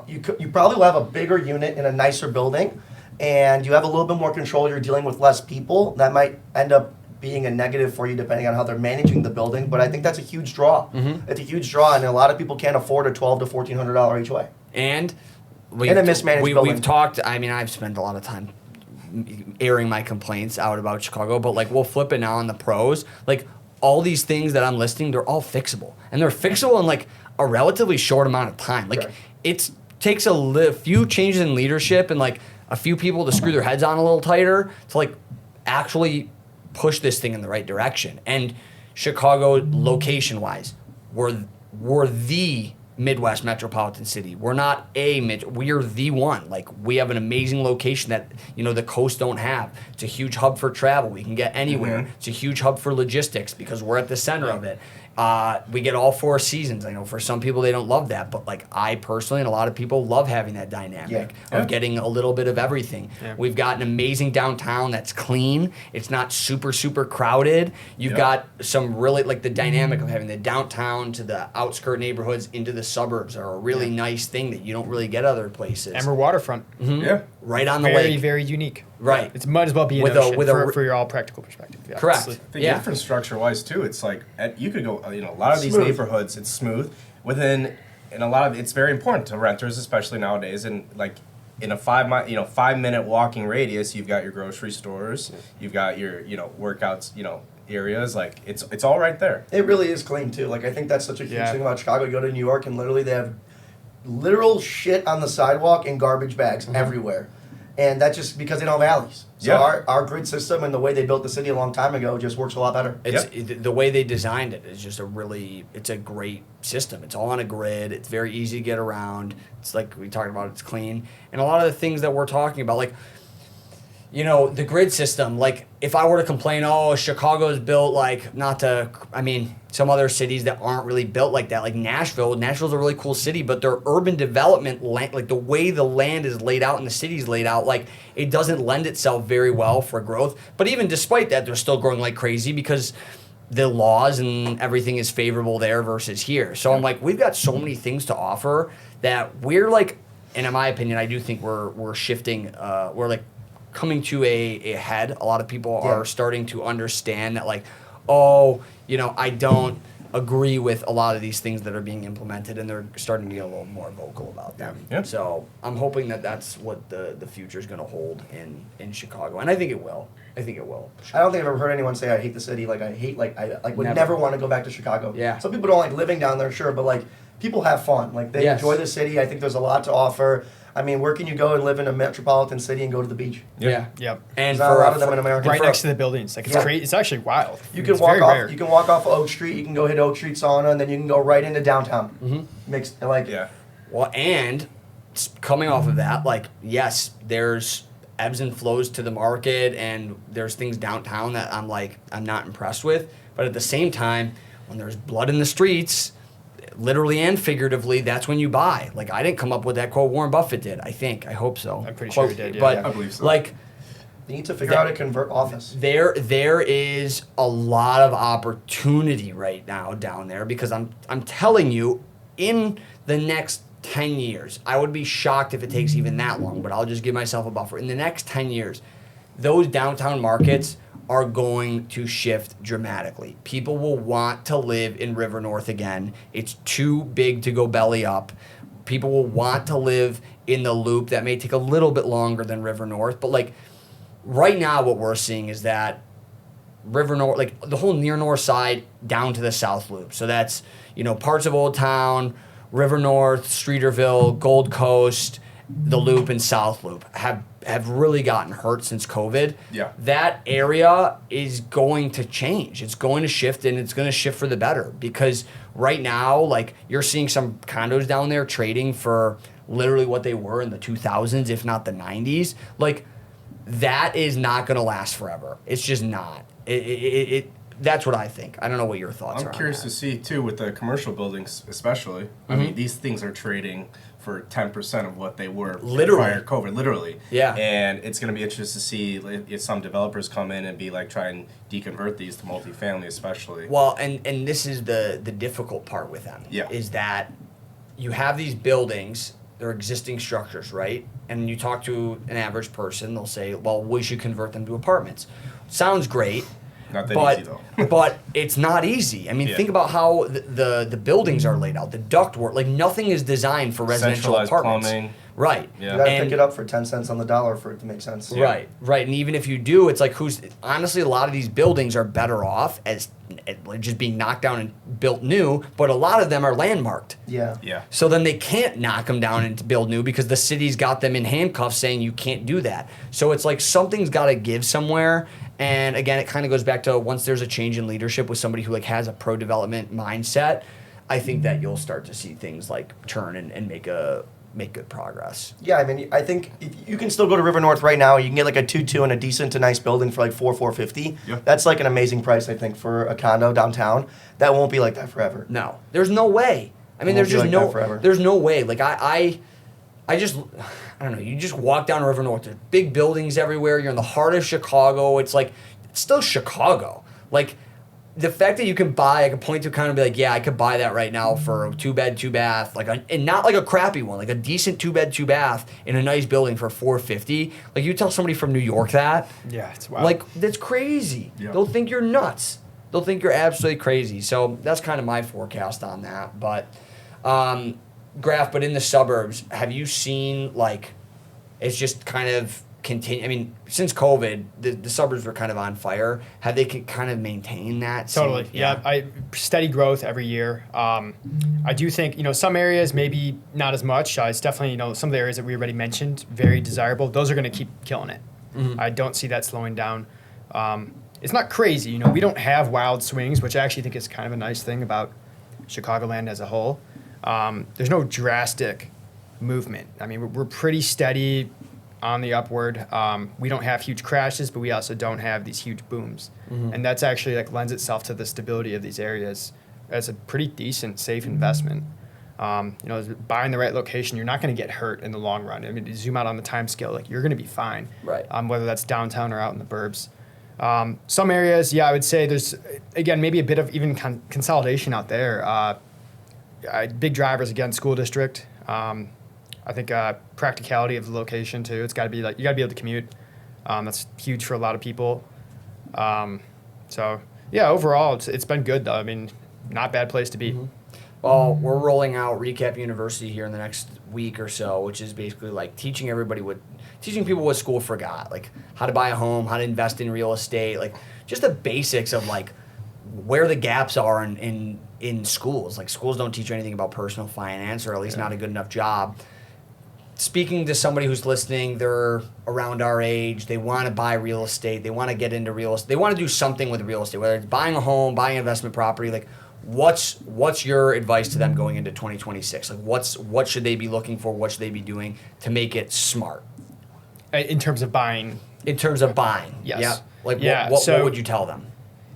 you probably will have a bigger unit in a nicer building, and you have a little bit more control. You're dealing with less people. That might end up being a negative for you depending on how they're managing the building. But I think that's a huge draw. It's a huge draw, and a lot of people can't afford a $1,200 to $1,400 HOA. And a mismanaged building. We've talked. I mean, I've spent a lot of time airing my complaints out about Chicago, but like we'll flip it now on the pros. Like all these things that I'm listing, they're all fixable, and they're fixable in like a relatively short amount of time. Like it takes a few changes in leadership and like a few people to screw their heads on a little tighter to like actually push this thing in the right direction. And Chicago, location-wise, we're the Midwest metropolitan city. We're not we're the one. Like, we have an amazing location that, you know, the coast don't have. It's a huge hub for travel. We can get anywhere. It's a huge hub for logistics because we're at the center of it. We get all 4 seasons. I know for some people they don't love that, but like I personally and a lot of people love having that dynamic of getting a little bit of everything. We've got an amazing downtown that's clean. It's not super, super crowded. You've got some really, like the dynamic of having the downtown to the outskirt neighborhoods into the suburbs are a really nice thing that you don't really get other places. And we're waterfront. Right on the very, lake. Very unique. Right. It might as well be an ocean for your all practical perspective. Yeah, correct. I think infrastructure-wise, too, it's like, you could go, you know, a lot of these neighborhoods, it's smooth. And a lot of, it's very important to renters, especially nowadays, and like, in a 5-minute walking radius, you've got your grocery stores, you've got your, you know, workouts, you know, areas. Like, it's all right there. It really is clean, too. Like, I think that's such a huge thing about Chicago. You go to New York, and literally they have literal shit on the sidewalk and garbage bags everywhere. And that's just because they don't have alleys. So our grid system and the way they built the city a long time ago just works a lot better. The way they designed it is just it's a great system. It's all on a grid. It's very easy to get around. It's like we talked about, it's clean. And a lot of the things that we're talking about, like, you know, the grid system, like if I were to complain, Chicago's built some other cities that aren't really built like that, like Nashville. Nashville's a really cool city, but their urban development, like the way the land is laid out and the city's laid out, like it doesn't lend itself very well for growth. But even despite that, they're still growing like crazy because the laws and everything is favorable there versus here. So I'm like, we've got so many things to offer that we're like, and in my opinion, I do think we're shifting, we're like coming to a head. A lot of people are starting to understand that, like, I don't agree with a lot of these things that are being implemented, and they're starting to get a little more vocal about them. Yeah. So I'm hoping that that's what the future is going to hold in Chicago, and I think it will. I think it will. I don't think I've ever heard anyone say I hate the city. Like I would Never. never want to go back to Chicago. Yeah. Some people don't like living down there, sure, but like people have fun. Like they Yes. enjoy the city. I think there's a lot to offer. I mean, where can you go and live in a metropolitan city and go to the beach? Yeah. Yep. And There's not a lot for of them in America. Right for- next to the buildings. Like it's Yeah. great. It's actually wild. You can It's walk very off. rare. You can walk off Oak Street. You can go hit Oak Street Sauna, and then you can go right into downtown. Mixed like Yeah. Well, and coming off of that, like, yes, there's ebbs and flows to the market, and there's things downtown that I'm not impressed with. But at the same time, when there's blood in the streets, literally and figuratively, that's when you buy. Like, I didn't come up with that quote. Warren Buffett did. I hope so. I'm pretty sure he did, yeah. But Yeah. I believe so. like, you need to figure out how to convert office. there is a lot of opportunity right now down there, because I'm telling you, in the next 10 years, I would be shocked if it takes even that long, but I'll just give myself a buffer. In the next 10 years, those downtown markets are going to shift dramatically. People will want to live in River North again. It's too big to go belly up. People will want to live in the Loop. That may take a little bit longer than River North, but like right now what we're seeing is that River North, like the whole near north side down to the South Loop. So that's, parts of Old Town, River North, Streeterville, Gold Coast, the Loop, and South Loop have really gotten hurt since COVID. Yeah. That area is going to change. It's going to shift, and it's going to shift for the better, because right now, like, you're seeing some condos down there trading for literally what they were in the 2000s, if not the 90s. Like, that is not going to last forever. It's just not. That's what I think. I don't know what your thoughts are. I'm curious to see too with the commercial buildings, especially. I mean, these things are trading for 10% of what they were Literally. prior to COVID, literally. Yeah. And it's going to be interesting to see if some developers come in and be like try and deconvert these to multifamily, especially. Well, and this is the difficult part with them. Yeah. Is that you have these buildings, they're existing structures, right? And you talk to an average person, they'll say, well, we should convert them to apartments. Sounds great. Not that easy, though. But it's not easy. I mean, Yeah. think about how the buildings are laid out, the ductwork. Like, nothing is designed for residential Centralized apartments. plumbing. Right. Yeah. You gotta And- pick it up for 10 cents on the dollar for it to make sense. Right, right. And even if you do, it's like honestly, a lot of these buildings are better off as just being knocked down and built new, but a lot of them are landmarked. Yeah. Yeah. So then they can't knock them down and build new because the city's got them in handcuffs saying you can't do that. So it's like something's got to give somewhere. And again, it kind of goes back to once there's a change in leadership with somebody who like has a pro-development mindset, I think that you'll start to see things like turn and make good progress. Yeah, I mean, I think you can still go to River North right now. You can get like a 2-2 and a decent to nice building for like $450. Yeah. That's like an amazing price, I think, for a condo downtown. That won't be like that forever. No, there's no way. I mean, It won't there's be just like no, that forever. there's no way. Like I don't know. You just walk down River North. There's big buildings everywhere. You're in the heart of Chicago. It's like it's still Chicago. Like the fact that you can buy, I can point to kind of be like, yeah, I could buy that right now for a 2-bed, 2-bath, and not like a crappy one, like a decent 2-bed, 2-bath in a nice building for $450. Like you tell somebody from New York that, Yeah, it's wild. like that's crazy. Yeah. They'll think you're nuts. They'll think you're absolutely crazy. So that's kind of my forecast on that. But Graf, but in the suburbs, have you seen like it's just kind of continue? I mean, since COVID, the suburbs were kind of on fire. Have they kind of maintained that? Totally. Yeah. Steady growth every year. I do think, some areas maybe not as much. It's definitely, some of the areas that we already mentioned, very desirable. Those are going to keep killing it. I don't see that slowing down. It's not crazy. We don't have wild swings, which I actually think is kind of a nice thing about Chicagoland as a whole. There's no drastic movement. I mean, we're pretty steady on the upward. We don't have huge crashes, but we also don't have these huge booms. And that's actually lends itself to the stability of these areas as a pretty decent, safe investment. Buying the right location, you're not going to get hurt in the long run. I mean, you zoom out on the time scale, you're going to be fine. Right. Whether that's downtown or out in the burbs. Some areas, I would say there's, again, maybe a bit of even consolidation out there. Big drivers, again, school district. I think practicality of the location too. It's got to be you got to be able to commute. That's huge for a lot of people. So yeah, overall it's been good though. I mean, not a bad place to be. Well, we're rolling out REKAP University here in the next week or so, which is basically like teaching people what school forgot, like how to buy a home, how to invest in real estate, like just the basics of like where the gaps are in schools. Like schools don't teach you anything about personal finance, or at least not a good enough job. Speaking to somebody who's listening, they're around our age, they want to buy real estate, they want to get into real estate, they want to do something with real estate, whether it's buying a home, buying investment property, like what's your advice to them going into 2026? Like what should they be looking for? What should they be doing to make it smart? In terms of buying? In terms of buying. Yes. Yeah. Like Yeah, what so- would you tell them?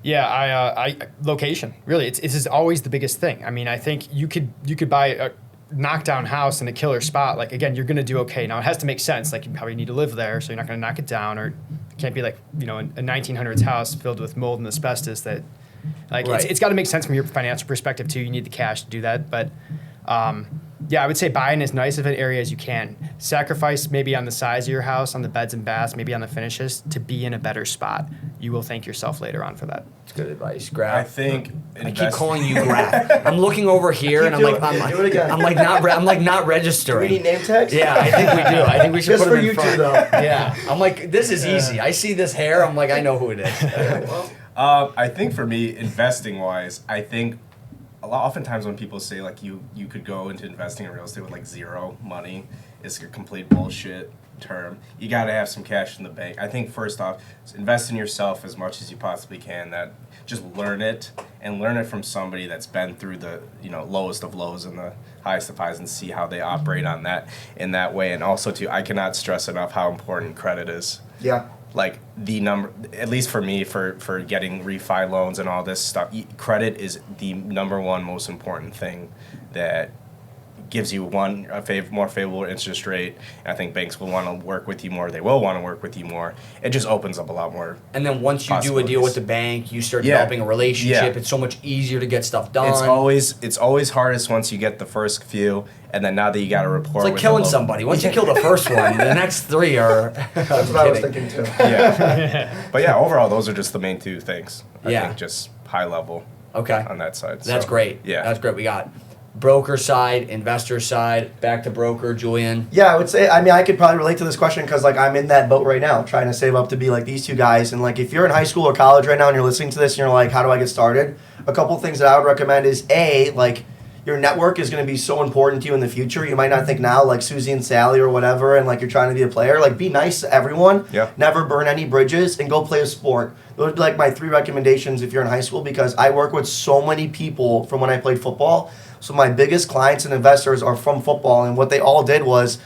Yeah, I location, really. It's is always the biggest thing. I mean, I think you could buy a knockdown house in a killer spot. Like, again, you're going to do okay. Now, it has to make sense. Like, you probably need to live there, so you're not going to knock it down, or it can't be like, a 1900s house filled with mold and asbestos that, like, Right. it's got to make sense from your financial perspective, too. You need the cash to do that. But, yeah, I would say buy in as nice of an area as you can. Sacrifice maybe on the size of your house, on the beds and baths, maybe on the finishes, to be in a better spot. You will thank yourself later on for that. It's good advice. I Graph. think I keep calling you Graph. I'm looking over here and Do it again. I'm like not Do registering. we need name tags? Yeah, I think we do. I think we should Just put for them in you two, front. though. Yeah, I'm like, this is easy. I see this hair. I'm like, I know who it is. I think for me, investing wise, I think oftentimes when people say like you could go into investing in real estate with like zero money, it's a complete bullshit term. You got to have some cash in the bank. I think first off, invest in yourself as much as you possibly can. That just learn it from somebody that's been through the lowest of lows and the highest of highs, and see how they operate on that in that way. And also too, I cannot stress enough how important credit is. Yeah. Like the number, at least for me, for getting refi loans and all this stuff, credit is the number one most important thing that gives you more favorable interest rate. And I think banks will want to work with you more. They will want to work with you more. It just opens up a lot more. And then once you do a deal with the bank, you start Yeah. developing a relationship. Yeah. It's so much easier to get stuff done. It's always hardest once you get the first few, and then now that you got a rapport. It's like with killing the somebody. Once you kill the first one, the next three are. That's what I was thinking too. Yeah. But yeah, overall, those are just the main two things. I Yeah. think just high level. Okay. On that side. That's So, great. Yeah. That's great. We got broker side, investor side, back to broker, Julian. Yeah, I would say, I could probably relate to this question because, like, I'm in that boat right now, trying to save up to be like these two guys. And, like, if you're in high school or college right now and you're listening to this and you're like, how do I get started? A couple things that I would recommend is, A, like, your network is going to be so important to you in the future. You might not think now, like Susie and Sally or whatever, and, like, you're trying to be a player. Like, be nice to everyone. Yeah. Never burn any bridges, and go play a sport. Those would be, like, my 3 recommendations if you're in high school, because I work with so many people from when I played football. So my biggest clients and investors are from football, and what they all did was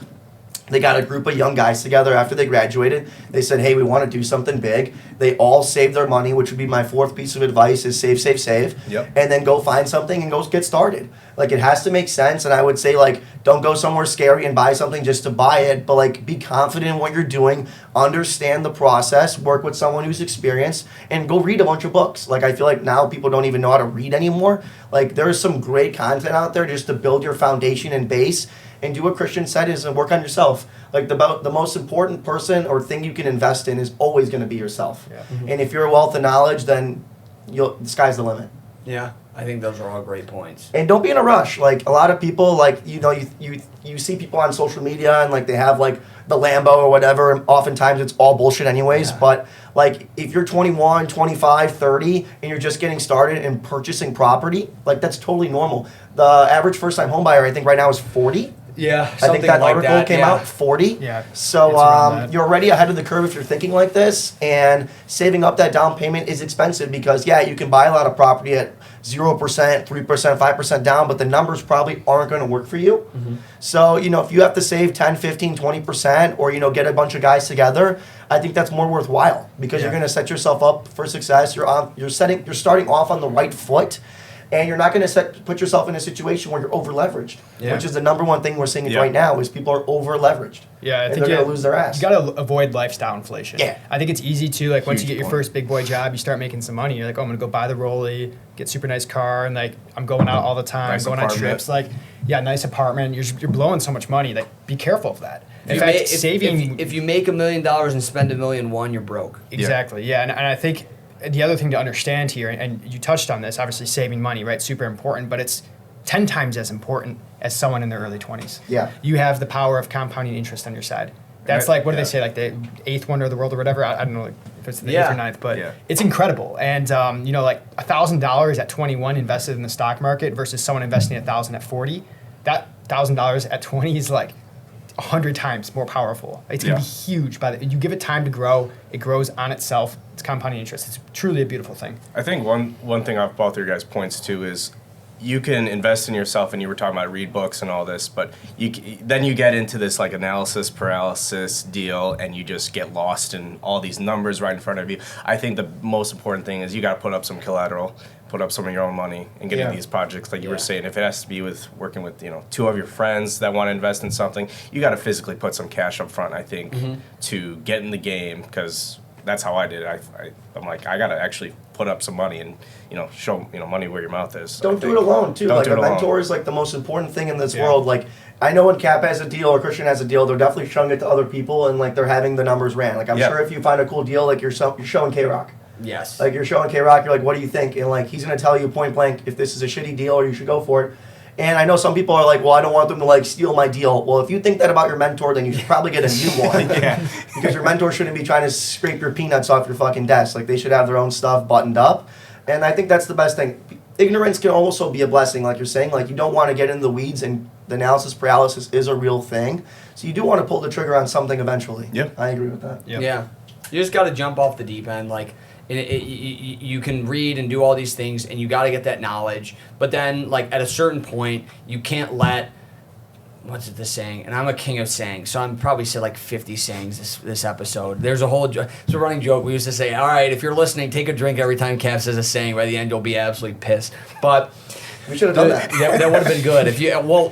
they got a group of young guys together after they graduated. They said, hey, we want to do something big. They all saved their money, which would be my 4th piece of advice is save, save, save. Yep. And then go find something and go get started. Like, it has to make sense, and I would say, like, don't go somewhere scary and buy something just to buy it, but, like, be confident in what you're doing, understand the process, work with someone who's experienced, and go read a bunch of books. Like, I feel like now people don't even know how to read anymore. Like, there's some great content out there just to build your foundation and base, and do what Christian said is work on yourself. Like, the most important person or thing you can invest in is always going to be yourself. Yeah. And if you're a wealth of knowledge, then the sky's the limit. Yeah, I think those are all great points. And don't be in a rush. Like, a lot of people, like, you see people on social media and, like, they have, like, the Lambo or whatever, and oftentimes it's all bullshit anyways. Yeah. But, like, if you're 21, 25, 30, and you're just getting started and purchasing property, like, that's totally normal. The average first-time home buyer, I think, right now is 40. Yeah, I think that article came out 40. Yeah, So it's around that. you're already ahead of the curve if you're thinking like this, and saving up that down payment is expensive because, yeah, you can buy a lot of property at 0%, 3%, 5% down, but the numbers probably aren't going to work for you. Mm-hmm. So, if you have to save 10, 15, 20% or, get a bunch of guys together, I think that's more worthwhile because you're going to set yourself up for success. You're starting off on the right foot. And you're not going to put yourself in a situation where you're over leveraged, Yeah. which is the number one thing we're seeing Yeah. right now is people are over leveraged. Yeah, I and think they're going to lose their ass. You got to avoid lifestyle inflation. Yeah. I think it's easy to, like, once you Huge get your point. first big boy job, you start making some money. You're like, oh, I'm going to go buy the Rollie, get super nice car, and, like, I'm going out all the time, Nice going on apartment. trips. Like, yeah, nice apartment. You're blowing so much money. Like, be careful of that. In If fact, you saving. if you make $1 million and spend $1.1 million, you're broke. Exactly, yeah. And I think the other thing to understand here, and you touched on this, obviously saving money, right? Super important, but it's 10 times as important as someone in their early 20s. Yeah. You have the power of compounding interest on your side. That's like, what do they say, like the eighth wonder of the world or whatever? I don't know if it's the eighth or ninth, but it's incredible. And, you know, like $1,000 at 21 invested in the stock market versus someone investing $1,000 at 40, that $1,000 at 20 is like 100 times more powerful. It's going to be huge. You give it time to grow, it grows on itself. It's compounding interest. It's truly a beautiful thing. I think one thing off both your guys' points too is you can invest in yourself, and you were talking about read books and all this, but then you get into this like analysis paralysis deal, and you just get lost in all these numbers right in front of you. I think the most important thing is you got to put up some collateral, put up some of your own money, and get into these projects like you were saying. If it has to be with working with two of your friends that want to invest in something, you got to physically put some cash up front, I think, to get in the game, because that's how I did it. I'm like, I got to actually put up some money and show money where your mouth is. Don't do it alone too. Like a mentor is like the most important thing in this world. Like I know when Cap has a deal or Christian has a deal, they're definitely showing it to other people, and like they're having the numbers ran. Like I'm sure if you find a cool deal, like you're showing K-Rock. Yes. Like you're showing K-Rock, you're like, what do you think? And like he's gonna tell you point blank if this is a shitty deal or you should go for it. And I know some people are like, well, I don't want them to like steal my deal. Well, if you think that about your mentor, then you should probably get a new one. Because your mentor shouldn't be trying to scrape your peanuts off your fucking desk. Like they should have their own stuff buttoned up. And I think that's the best thing. Ignorance can also be a blessing, like you're saying. Like you don't want to get in the weeds, and the analysis paralysis is a real thing. So you do want to pull the trigger on something eventually. Yep. I agree with that. Yep. Yeah. You just got to jump off the deep end. Like you can read and do all these things, and you got to get that knowledge. But then, like at a certain point, you can't let what's it the saying? And I'm a king of sayings, so I'm probably said like 50 sayings this episode. There's a whole it's a running joke. We used to say, all right, if you're listening, take a drink every time Cap says a saying. By the end, you'll be absolutely pissed. But we should have done that. That would have been good.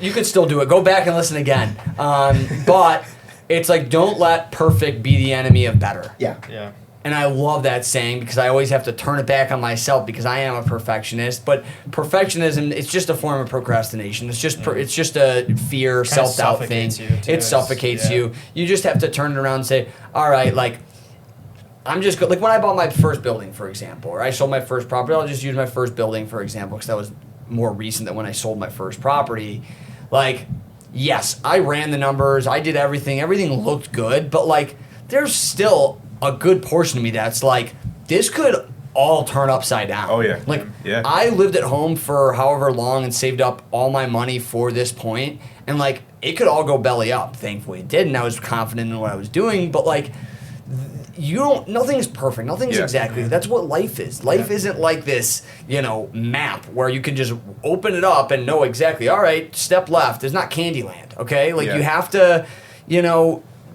You could still do it. Go back and listen again. But it's like, don't let perfect be the enemy of better. Yeah. And I love that saying because I always have to turn it back on myself because I am a perfectionist. But perfectionism, it's just a form of procrastination. It's just a fear, self-doubt thing. It suffocates you. You just have to turn it around and say, all right, like, I'm just like when I bought my first building, for example, or I sold my first property. I'll just use my first building, for example, because that was more recent than when I sold my first property. Like, yes, I ran the numbers. I did everything. Everything looked good. But, like, there's still a good portion of me that's like, this could all turn upside down. Oh, yeah. Like, I lived at home for however long and saved up all my money for this point, and, like, it could all go belly up. Thankfully, it did, and I was confident in what I was doing. But, like, nothing's perfect. Nothing's exactly. That's what life is. Life isn't like this, map where you can just open it up and know exactly, all right, step left. There's not Candyland, okay? Like, you have to,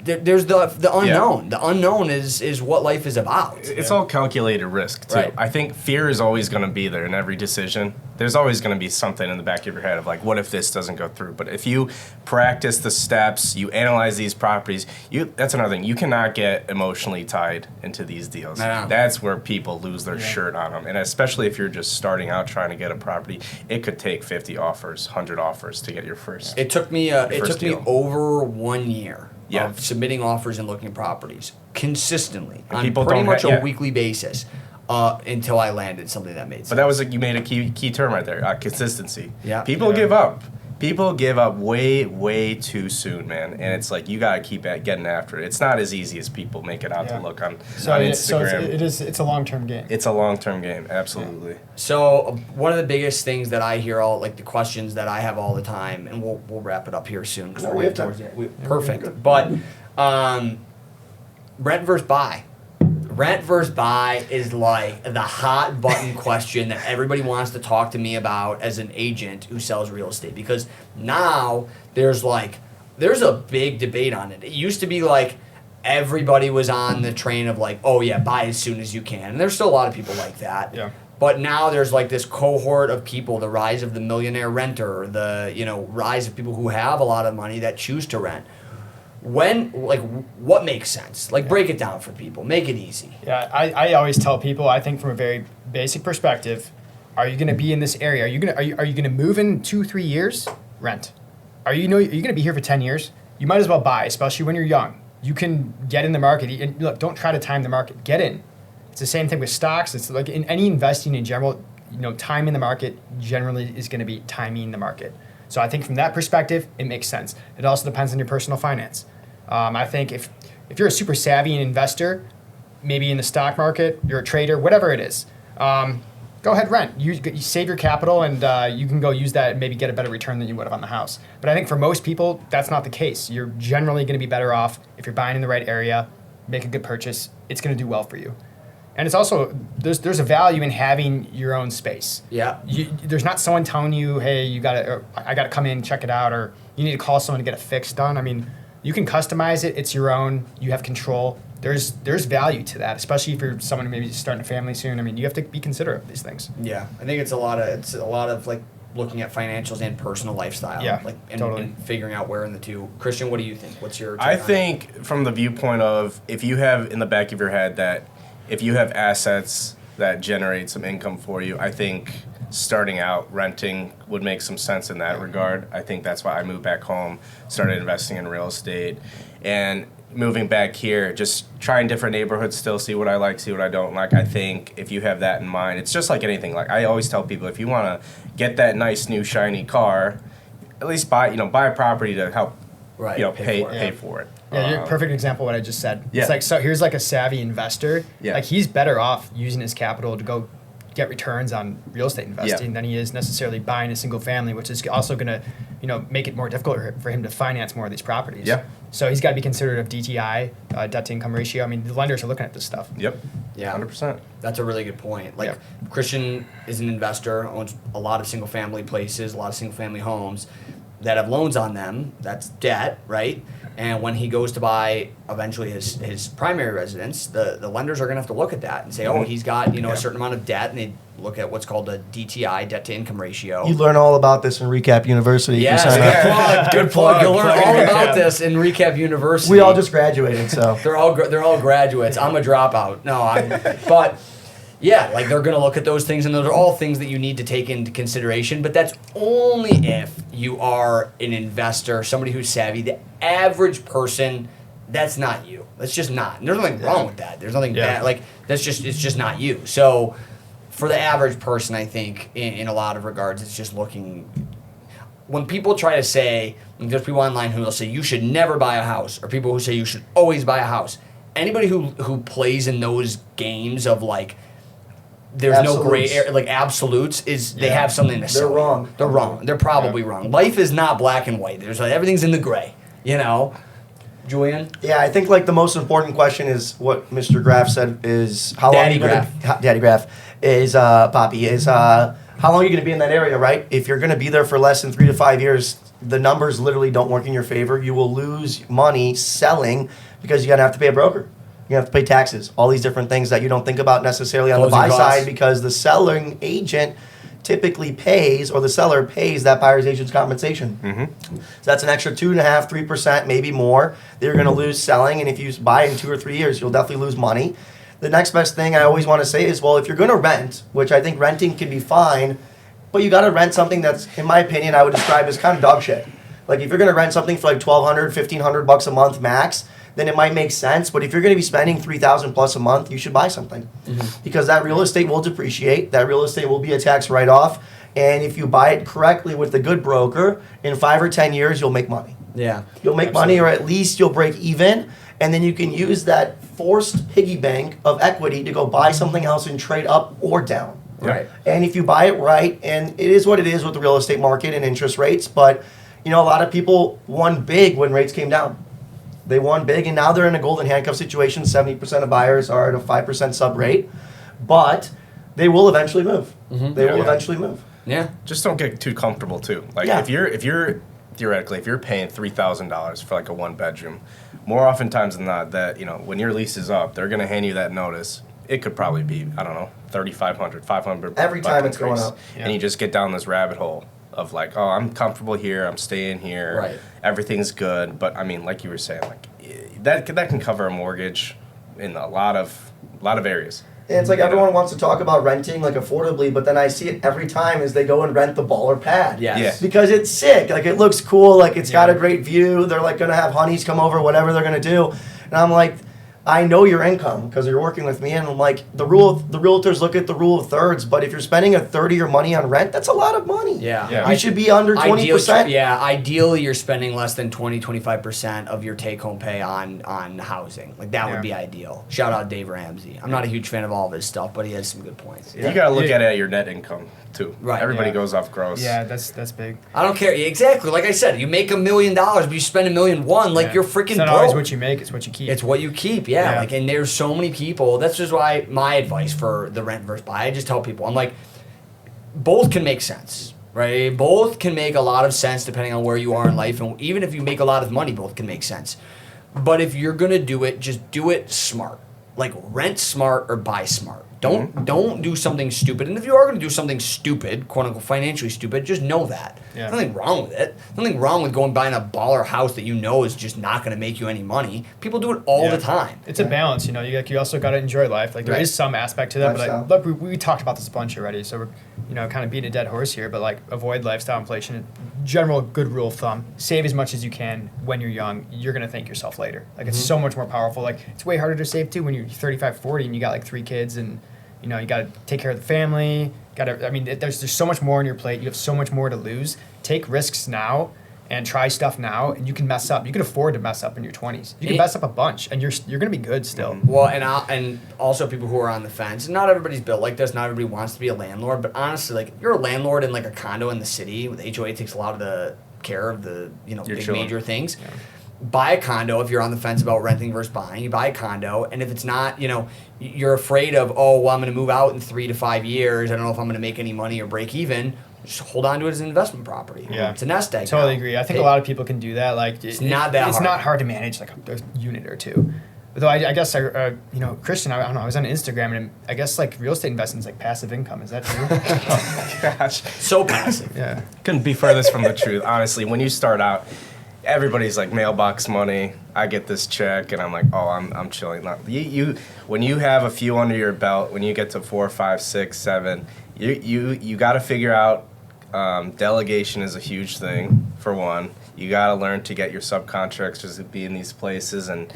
there's the unknown. The unknown is what life is about. It's all calculated risk, too. Right. I think fear is always going to be there in every decision. There's always going to be something in the back of your head of like, what if this doesn't go through? But if you practice the steps, you analyze these properties, that's another thing. You cannot get emotionally tied into these deals. No. That's where people lose their shirt on them. And especially if you're just starting out trying to get a property, it could take 50 offers, 100 offers to get your first. It took me over 1 year. Yeah. Of submitting offers and looking at properties consistently And on people pretty don't much ha- a weekly basis until I landed something that made sense. But that was you made a key term right there, consistency. Yeah. People give up. People give up way, way too soon, man. And it's like you gotta keep getting after it. It's not as easy as people make it out to look on Instagram. So it's a long-term game. It's a long-term game, absolutely. So one of the biggest things that I hear the questions that I have all the time, and we'll wrap it up here soon. No, we have time. Perfect. But rent versus buy. Rent versus buy is like the hot button question that everybody wants to talk to me about as an agent who sells real estate, because now there's a big debate on it. It used to be like everybody was on the train of like, oh yeah, buy as soon as you can. And there's still a lot of people like that. Yeah. But now there's like this cohort of people, the rise of the millionaire renter, the rise of people who have a lot of money that choose to rent. What makes sense? Like, break it down for people. Make it easy. Yeah, I always tell people, I think from a very basic perspective, are you going to be in this area? Are you going to move in 2-3 years? Rent. Are you going to be here for 10 years? You might as well buy, especially when you're young. You can get in the market. And look, don't try to time the market. Get in. It's the same thing with stocks. It's like in any investing in general, time in the market generally is going to be timing the market. So I think from that perspective, it makes sense. It also depends on your personal finance. I think if you're a super savvy investor, maybe in the stock market, you're a trader, whatever it is, go ahead, rent. You save your capital, and you can go use that and maybe get a better return than you would have on the house. But I think for most people, that's not the case. You're generally going to be better off if you're buying in the right area, make a good purchase. It's going to do well for you. And it's also, there's a value in having your own space. Yeah. There's not someone telling you, hey, I got to come in, check it out, or you need to call someone to get a fix done. I mean, you can customize it. It's your own. You have control. There's value to that, especially if you're someone who maybe is starting a family soon. I mean, you have to be considerate of these things. Yeah, I think it's a lot of like looking at financials and personal lifestyle. Yeah, totally. And figuring out where in the two. Christian, what do you think? What's your take I on think from the viewpoint of if you have in the back of your head that if you have assets that generate some income for you, I think starting out renting would make some sense in that regard. I think that's why I moved back home, started investing in real estate, and moving back here, just trying different neighborhoods still, see what I like, see what I don't like. I think if you have that in mind, it's just like anything. Like I always tell people, if you want to get that nice new shiny car, at least buy a property to help pay for it. Yeah, you're a perfect example of what I just said. Yeah. It's like, so here's like a savvy investor. Yeah. Like he's better off using his capital to go get returns on real estate investing than he is necessarily buying a single family, which is also going to, make it more difficult for him to finance more of these properties. Yeah. So he's got to be considerate of DTI, debt to income ratio. I mean, the lenders are looking at this stuff. Yep. Yeah, 100%. That's a really good point. Like Christian is an investor, owns a lot of single family places, a lot of single family homes that have loans on them. That's debt, right? And when he goes to buy eventually his primary residence, the lenders are going to have to look at that and say, oh, he's got a certain amount of debt, and they look at what's called a DTI, debt to income ratio. You learn all about this in REKAP University. Yes, good plug. You'll learn all about this in REKAP University. We all just graduated, so they're all graduates. I'm a dropout. But yeah, like they're going to look at those things, and those are all things that you need to take into consideration. But that's only if you are an investor, somebody who's savvy. The average person, that's not you. That's just not. And there's nothing wrong with that. There's nothing bad. Like it's just not you. So for the average person, I think in a lot of regards, it's just looking. When people try to say, there's people online who will say you should never buy a house, or people who say you should always buy a house. Anybody who plays in those games of like, there's absolutes. No gray area, like absolutes, they have something to say. They're wrong. They're wrong. They're probably wrong. Life is not black and white. There's everything's in the gray, Julian? Yeah, I think like the most important question is what Mr. Graff said is how Daddy long Daddy Graff is Poppy is how long are you going to be in that area, right? If you're going to be there for less than 3 to 5 years, the numbers literally don't work in your favor. You will lose money selling because you're going to have to pay a broker. You have to pay taxes, all these different things that you don't think about necessarily on the buy side, because the selling agent typically pays, or the seller pays that buyer's agent's compensation. So that's an extra 2.5%, 3%, maybe more that you're going to lose selling. And if you buy in 2 or 3 years, you'll definitely lose money. The next best thing I always want to say is, well, if you're going to rent, which I think renting can be fine, but you got to rent something that's, in my opinion, I would describe as kind of dog shit. Like if you're going to rent something for like $1,200, $1,500 a month max, then it might make sense. But if you're going to be spending $3,000 plus a month, you should buy something, because that real estate will depreciate. That real estate will be a tax write-off, and if you buy it correctly with a good broker, in 5 or 10 years you'll make money. Yeah, you'll make money, or at least you'll break even, and then you can use that forced piggy bank of equity to go buy something else and trade up or down. Right. And if you buy it right, and it is what it is with the real estate market and interest rates, but a lot of people won big when rates came down. They won big, and now they're in a golden handcuff situation. 70% of buyers are at a 5% sub rate, but they will eventually move. They will eventually move. Yeah. Just don't get too comfortable too. Like if you're theoretically, if you're paying $3,000 for like a 1-bedroom, more oftentimes than not, that when your lease is up, they're gonna hand you that notice. It could probably be, I don't know, $3,500, $500 every time it's going up, and you just get down this rabbit hole of like, oh, I'm comfortable here, I'm staying here, right? Everything's good. But I mean, like you were saying, like that can cover a mortgage in a lot of areas. And it's like everyone wants to talk about renting like affordably, but then I see it every time as they go and rent the baller pad. Yes. Because it's sick. Like it looks cool. Like it's got a great view. They're like going to have honeys come over, whatever they're going to do. And I'm like, I know your income because you're working with me, and I'm like, the realtors look at the rule of thirds, but if you're spending a third of your money on rent, that's a lot of money. Yeah. You should be under 20%. Yeah, ideally you're spending less than 25% of your take-home pay on housing. Like, that would be ideal. Shout out Dave Ramsey. I'm not a huge fan of all of his stuff, but he has some good points. You got to look at it at your net income, too. Right. Everybody goes off gross. Yeah, that's big. I don't care. Exactly. Like I said, you make $1 million, but you spend $1.1 million, like you're freaking It's not broke. always what you make, it's what you keep. It's what you keep, yeah. Like, and there's so many people. That's just why my advice for the rent versus buy. I just tell people, I'm like, both can make sense, right? Both can make a lot of sense depending on where you are in life, and even if you make a lot of money, both can make sense. But if you're gonna do it, just do it smart. Like, rent smart or buy smart. Don't do something stupid. And if you are going to do something stupid, quote unquote financially stupid, just know that. Yeah. There's nothing wrong with it. Nothing wrong with going buying a baller house that you know is just not going to make you any money. People do it all the time. It's a balance, you know. You also got to enjoy life. Like, there is some aspect to that, Lifestyle. but like, we talked about this a bunch already. So we're, you know, kind of beating a dead horse here. But like, avoid lifestyle inflation. General good rule of thumb: save as much as you can when you're young. You're gonna thank yourself later. Like, it's so much more powerful. Like, it's way harder to save too when you're 35, 40, and you got like 3 kids and. You know, you got to take care of the family. There's so much more on your plate. You have so much more to lose. Take risks now and try stuff now, and you can mess up. You can afford to mess up in your 20s. You can mess up a bunch, and you're going to be good still. Well, and also people who are on the fence. Not everybody's built like this. Not everybody wants to be a landlord. But honestly, like, if you're a landlord in like a condo in the city, with HOA takes a lot of the care of the big major things. Yeah. Buy a condo if you're on the fence about renting versus buying. You buy a condo, and if it's not, you're afraid of, I'm going to move out in 3 to 5 years. I don't know if I'm going to make any money or break even. Just hold on to it as an investment property. Yeah, it's a nest egg. Totally agree. I think a lot of people can do that. Like, it's not that hard. It's not hard to manage like a unit or two. Though I guess Christian, I don't know. I was on Instagram, and I guess like real estate investing is like passive income. Is that true? Oh my gosh, so passive. Yeah, couldn't be furthest from the truth. Honestly, when you start out, everybody's like mailbox money. I get this check, and I'm like, I'm chilling. You when you have a few under your belt, when you get to 4, 5, 6, 7, you got to figure out. Delegation is a huge thing for one. You got to learn to get your subcontractors to be in these places, and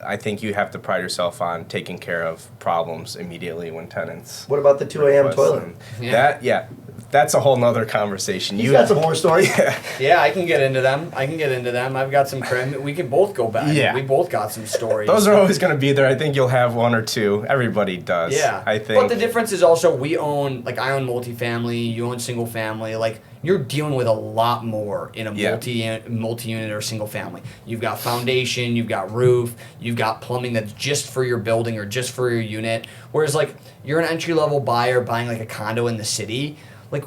I think you have to pride yourself on taking care of problems immediately when tenants. What about the 2 a.m. toilet? That's a whole nother conversation. You got some more stories? Yeah, I can get into them. I've got some crime. We can both go back. Yeah. We both got some stories. Those are always going to be there. I think you'll have 1 or 2. Everybody does. Yeah. I think. But the difference is also I own multifamily, you own single family. Like, you're dealing with a lot more in a multi-unit or single family. You've got foundation, you've got roof, you've got plumbing that's just for your building or just for your unit. Whereas, like, you're an entry-level buyer buying like a condo in the city. Like,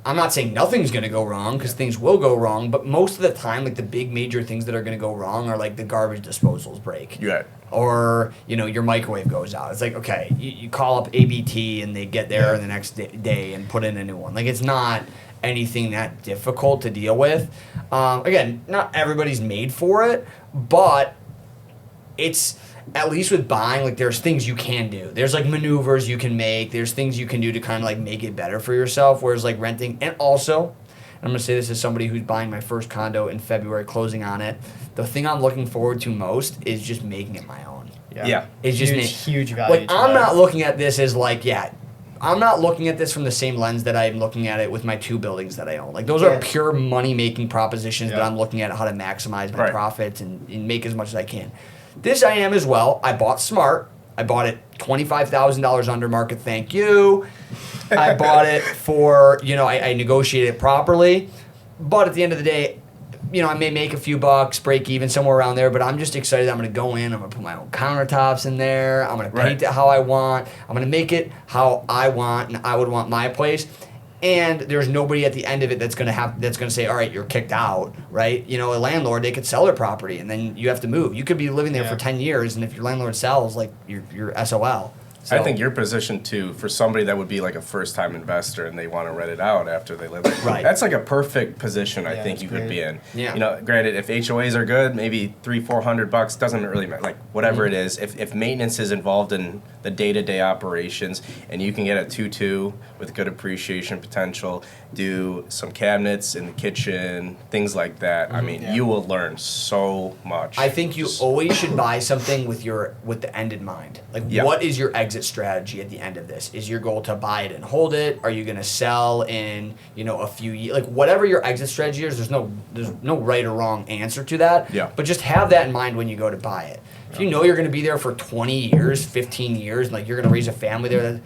I'm not saying nothing's going to go wrong, because things will go wrong, but most of the time, like, the big major things that are going to go wrong are, like, the garbage disposals break. Yeah. Or, your microwave goes out. It's like, okay, you call up ABT and they get there the next day and put in a new one. Like, it's not anything that difficult to deal with. Again, not everybody's made for it, but it's... At least with buying, like, there's things you can do. There's, like, maneuvers you can make. There's things you can do to kind of, like, make it better for yourself. Whereas, like, renting, and also, I'm going to say this as somebody who's buying my first condo in February, closing on it, the thing I'm looking forward to most is just making it my own. Yeah. It's just huge value. Like, I'm not looking at this as, like, I'm not looking at this from the same lens that I'm looking at it with my 2 buildings that I own. Like, those are pure money-making propositions that I'm looking at how to maximize my profits and make as much as I can. This I am as well. I bought smart. I bought it $25,000 under market. Thank you. I bought it for, I negotiated it properly. But at the end of the day, I may make a few bucks, break even, somewhere around there. But I'm just excited. I'm going to go in. I'm going to put my own countertops in there. I'm going to paint it how I want. I'm going to make it how I want and I would want my place. And there's nobody at the end of it that's gonna say, all right, you're kicked out, right? A landlord, they could sell their property and then you have to move. You could be living there for 10 years, and if your landlord sells, like, you're SOL. So, I think your position too, for somebody that would be like a first-time investor and they want to rent it out after they live it. Right. That's like a perfect position. I Yeah, think that's you could be in. Yeah. You know, granted, if HOAs are good, maybe $300-400 doesn't really matter. Like whatever it is, if maintenance is involved in the day-to-day operations, and you can get a 2-2 with good appreciation potential, do some cabinets in the kitchen, things like that. I mean, you will learn so much. I think you always should buy something with the end in mind. Like, what is your exit strategy at the end of this? Is your goal to buy it and hold it? Are you going to sell in a few years? Like, whatever your exit strategy is, there's no right or wrong answer to that. Yeah. But just have that in mind when you go to buy it. If you know you're going to be there for 20 years, 15 years, and like you're going to raise a family there,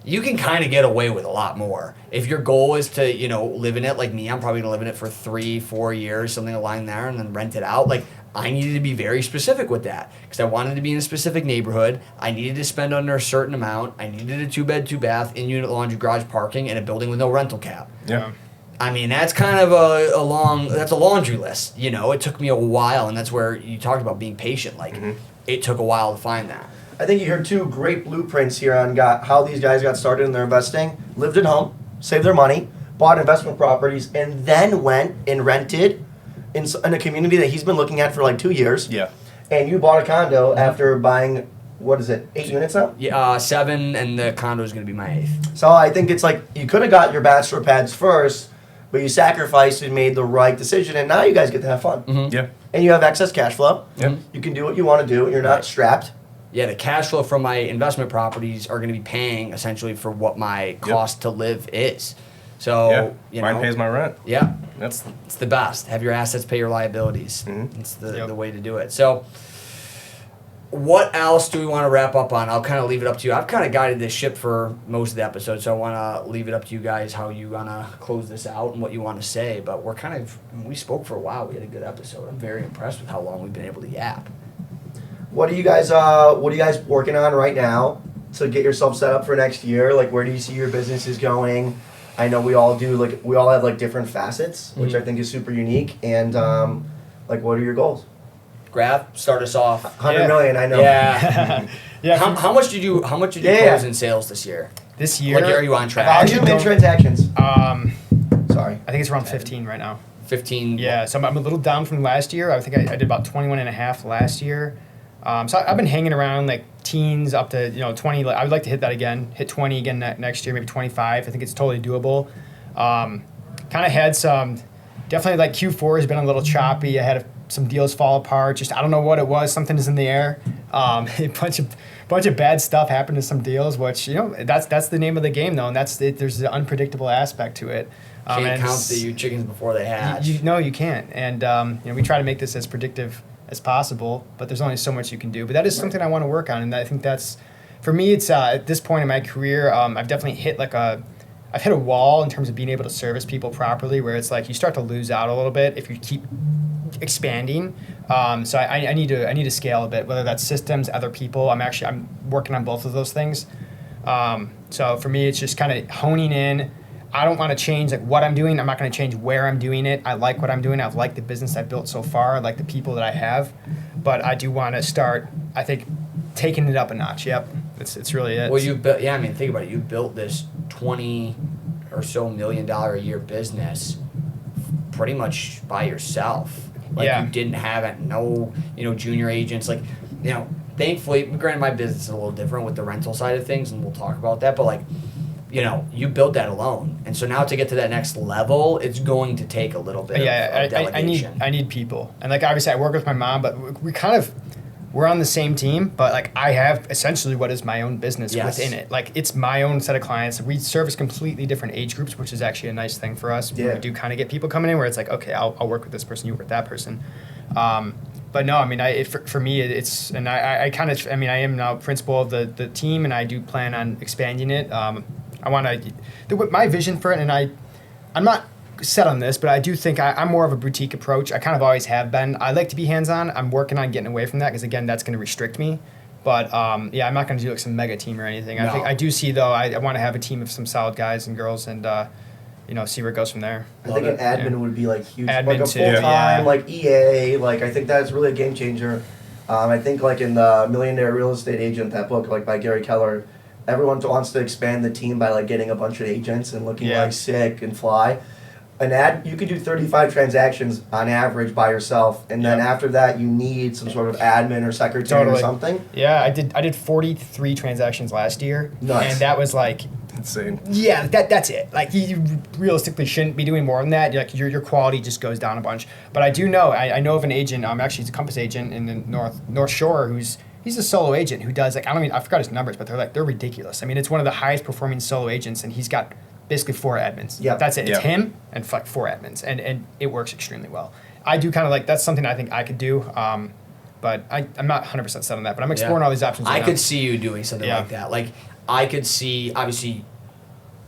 you can kind of get away with a lot more. If your goal is to, live in it like me, I'm probably going to live in it for 3-4 years, something along there, and then rent it out. Like, I needed to be very specific with that because I wanted to be in a specific neighborhood. I needed to spend under a certain amount. I needed a 2-bed, 2-bath, in-unit laundry, garage, parking, and a building with no rental cap. Yeah. I mean, that's kind of that's a laundry list. It took me a while, and that's where you talked about being patient. Like, it took a while to find that. I think you heard 2 great blueprints here on how these guys got started in their investing. Lived at home, saved their money, bought investment properties, and then went and rented in a community that he's been looking at for like 2 years. Yeah. And you bought a condo after buying, 8 units now? Yeah, 7, and the condo is going to be my 8th. So I think it's like you could have got your bachelor pads first, but you sacrificed and made the right decision, and now you guys get to have fun. Yeah. And you have excess cash flow. Yep. You can do what you want to do. You're not strapped. Yeah, the cash flow from my investment properties are going to be paying essentially for what my cost to live is. So, Mine pays my rent. Yeah, That's it's the best. Have your assets pay your liabilities. It's the way to do it. So, what else do we want to wrap up on? I'll kind of leave it up to you. I've kind of guided this ship for most of the episode, so I want to leave it up to you guys how you want to close this out and what you want to say. But we spoke for a while. We had a good episode. I'm very impressed with how long we've been able to yap. What are you guys working on right now to get yourself set up for next year? Like, where do you see your businesses going? I know we all have like different facets, which I think is super unique. And what are your goals? Graf, start us off. 100 million, I know. Yeah. Yeah. How much did you close in sales this year? This year, Like, are you on track? How did you make transactions? Sorry. I think it's around 15 right now. 15. Yeah, so I'm a little down from last year. I think I did about 21 and a half last year. So I've been hanging around like teens up to 20. I would like to hit that again, hit 20 again next year, maybe 25. I think it's totally doable. Kind of had definitely like Q4 has been a little choppy. I had some deals fall apart. Just I don't know what it was. Something is in the air. A bunch of bad stuff happened to some deals, which that's the name of the game though, and there's an unpredictable aspect to it. Can't count the chickens before they hatch. You can't. And we try to make this as predictive as possible, but there's only so much you can do. But that is something I want to work on, and I think that's, for me, it's at this point in my career, I've definitely hit I've hit a wall in terms of being able to service people properly, where it's like you start to lose out a little bit if you keep expanding. So I need to scale a bit, whether that's systems, other people. I'm working on both of those things. So for me, it's just kind of honing in. I don't want to change like what I'm doing. I'm not going to change where I'm doing it. I like what I'm doing. I've liked the business I've built so far. I like the people that I have, but I do want to start, I think, taking it up a notch. Yep, it's really it. Well, think about it. You built this $20 or so million a year business pretty much by yourself. You didn't have it. No, junior agents. Thankfully, granted, my business is a little different with the rental side of things, and we'll talk about that. But you built that alone, and so now to get to that next level, it's going to take a little bit of delegation. I need people, and obviously I work with my mom, but we're on the same team. But I have essentially what is my own business within it. It's my own set of clients. We service completely different age groups, which is actually a nice thing for us. Yeah. We do kind of get people coming in where it's like, okay, I'll work with this person, you work with that person. But no, for me, it's, and I am now principal of the team, and I do plan on expanding it. I want to, my vision for it, and I'm not set on this, but I do think I'm more of a boutique approach. I kind of always have been. I like to be hands-on. I'm working on getting away from that because, again, that's going to restrict me. But, I'm not going to do some mega team or anything. No. I do see, though, I want to have a team of some solid guys and girls and, see where it goes from there. I think an admin would be huge. Admin a too, full-time, EA. I think that's really a game changer. I think like in the Millionaire Real Estate Agent, that book like by Gary Keller, everyone wants to expand the team by like getting a bunch of agents and looking like sick and fly. You could do 35 transactions on average by yourself, and then after that you need some sort of admin or secretary or something. Yeah, I did 43 transactions last year, Nice. and that was like Insane. yeah, that's it. Like you realistically shouldn't be doing more than that. Like your quality just goes down a bunch. But I do know I know of an agent. Actually, he's a Compass agent in the North Shore he's a solo agent who does like I forgot his numbers, but they're ridiculous. I mean, it's one of the highest performing solo agents, and he's got basically 4 admins. Yeah, that's it. It's Yep. him and 4 admins, and it works extremely well. I do kind of like that's something I think I could do. But I'm not 100% set on that. But I'm exploring all these options. I right could now. see you doing something Yeah. like that. Like I could see, obviously,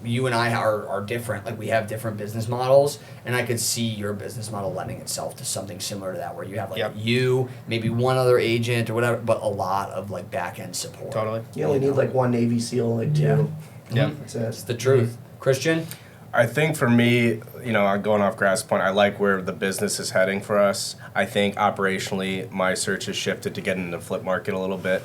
you and I are different. Like we have different business models, and I could see your business model lending itself to something similar to that, where you have like you, maybe one other agent or whatever, but a lot of like back end support. Totally. You only need like 1 Navy SEAL, like 2. Yeah. That's It's it. the truth. Christian? I think for me, going off Grass Point, I like where the business is heading for us. I think operationally, my search has shifted to get into the flip market a little bit.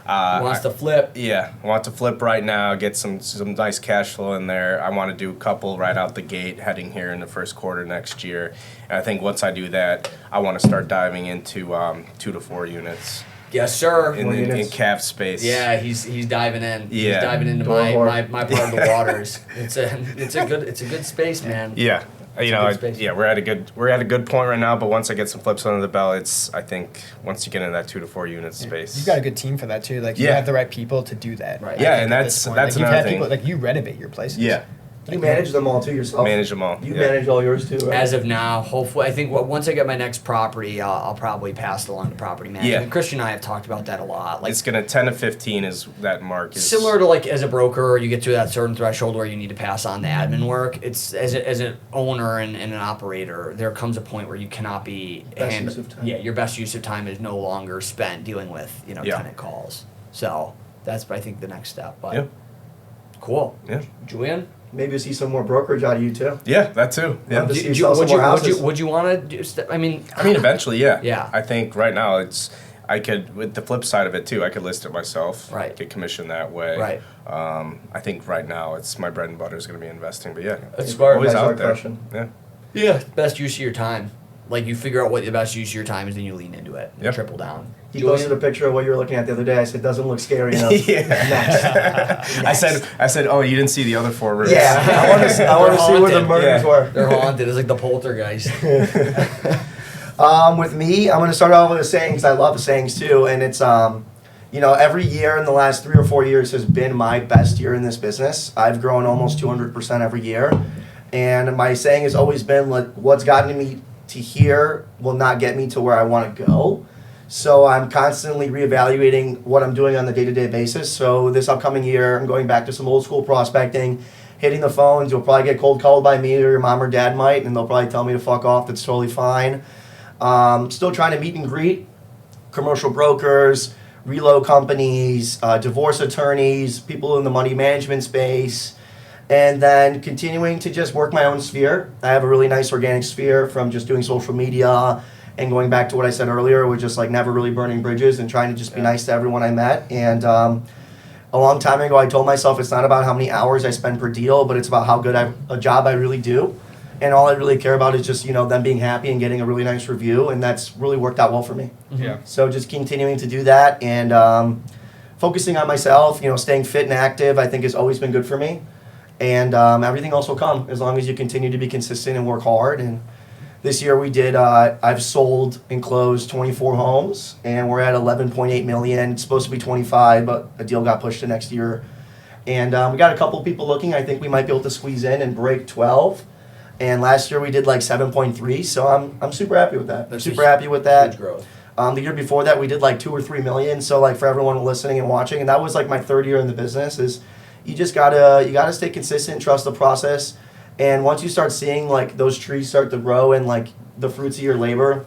Wants to flip. Yeah, I want to flip right now, get some nice cash flow in there. I want to do a couple right out the gate heading here in the first quarter next year. And I think once I do that, I want to start diving into 2 to 4 units Yes, sir. in cap space. Yeah, he's diving in. Yeah. He's diving into my part of the waters. It's a good space, man. Yeah. a good space. We're at a good point right now, but once I get some flips under the belt, I think once you get into that 2 to 4 unit space. You've got a good team for that too. Like you have the right people to do that. Right. I Yeah, think and at that's this point. that's like, another you've had thing. people like you renovate your places. Yeah, You manage them all too yourself. manage them all. You yeah. manage all yours too, right? As of now, hopefully, I think once I get my next property, I'll probably pass it along to property management. Yeah. Christian and I have talked about that a lot. Like It's gonna 10 to 15 is that mark. Is similar to like as a broker, you get to that certain threshold where you need to pass on the admin work. It's as an owner and an operator, there comes a point where you cannot be Best use of time. Yeah, your best use of time is no longer spent dealing with Yeah. tenant calls. So that's I think the next step. But Yeah. cool, Yeah. Julian. Maybe you'll see some more brokerage out of you too. Yeah, that too. Yeah. Love to see you sell some more houses. Would you want to do? I mean, Eventually, yeah. Yeah. I think right now I could, with the flip side of it too, I could list it myself. Right. Get commission that way. Right. I think right now it's my bread and butter is going to be investing, but yeah. That's smart. Always Nice out hard there. question. Yeah. yeah, best use of your time. Like you figure out what the best use of your time is, then you lean into it. Yep. Triple down. He posted a picture of what you were looking at the other day. I said, doesn't look scary enough. Yeah. I said, oh, you didn't see the other 4 rooms. Yeah, I want to see where the haunted. murders Yeah. were. They're haunted. It's like the poltergeist. With me, I'm going to start off with a saying because I love sayings too. And it's, every year in the last 3 or 4 years has been my best year in this business. I've grown almost 200% every year. And my saying has always been, like, what's gotten me to here will not get me to where I want to go. So I'm constantly reevaluating what I'm doing on the day-to-day basis. So this upcoming year, I'm going back to some old school prospecting, hitting the phones. You'll probably get cold called by me or your mom or dad might, and they'll probably tell me to fuck off. That's totally fine. Still trying to meet and greet commercial brokers, reload companies, divorce attorneys, people in the money management space, and then continuing to just work my own sphere. I have a really nice organic sphere from just doing social media and going back to what I said earlier, with just like never really burning bridges and trying to just be nice to everyone I met. And a long time ago, I told myself it's not about how many hours I spend per deal, but it's about how good a job I really do. And all I really care about is just, them being happy and getting a really nice review. And that's really worked out well for me. Yeah. So just continuing to do that and focusing on myself, staying fit and active, I think has always been good for me. And everything else will come as long as you continue to be consistent and work hard. And this year we did, I've sold and closed 24 homes, and we're at 11.8 million. It's supposed to be 25, but a deal got pushed to next year. And we got a couple of people looking. I think we might be able to squeeze in and break 12. And last year we did like 7.3, so I'm super happy with that. That's super happy with that. Huge growth. The year before that we did like 2 or 3 million. So like for everyone listening and watching, and that was like my 3rd year in the business, is you just gotta stay consistent, trust the process. And once you start seeing like those trees start to grow and like the fruits of your labor,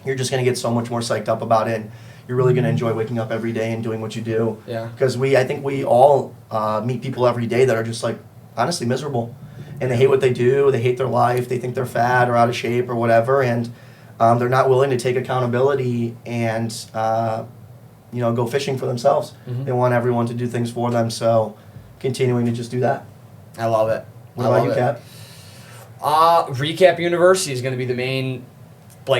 you're just gonna get so much more psyched up about it. You're really gonna enjoy waking up every day and doing what you do. Yeah. Because I think we all meet people every day that are just like honestly miserable, and they hate what they do. They hate their life. They think they're fat or out of shape or whatever. And they're not willing to take accountability and go fishing for themselves. They want everyone to do things for them. So continuing to just do that. I love it. What about you, Cap? REKAP University is going to be the main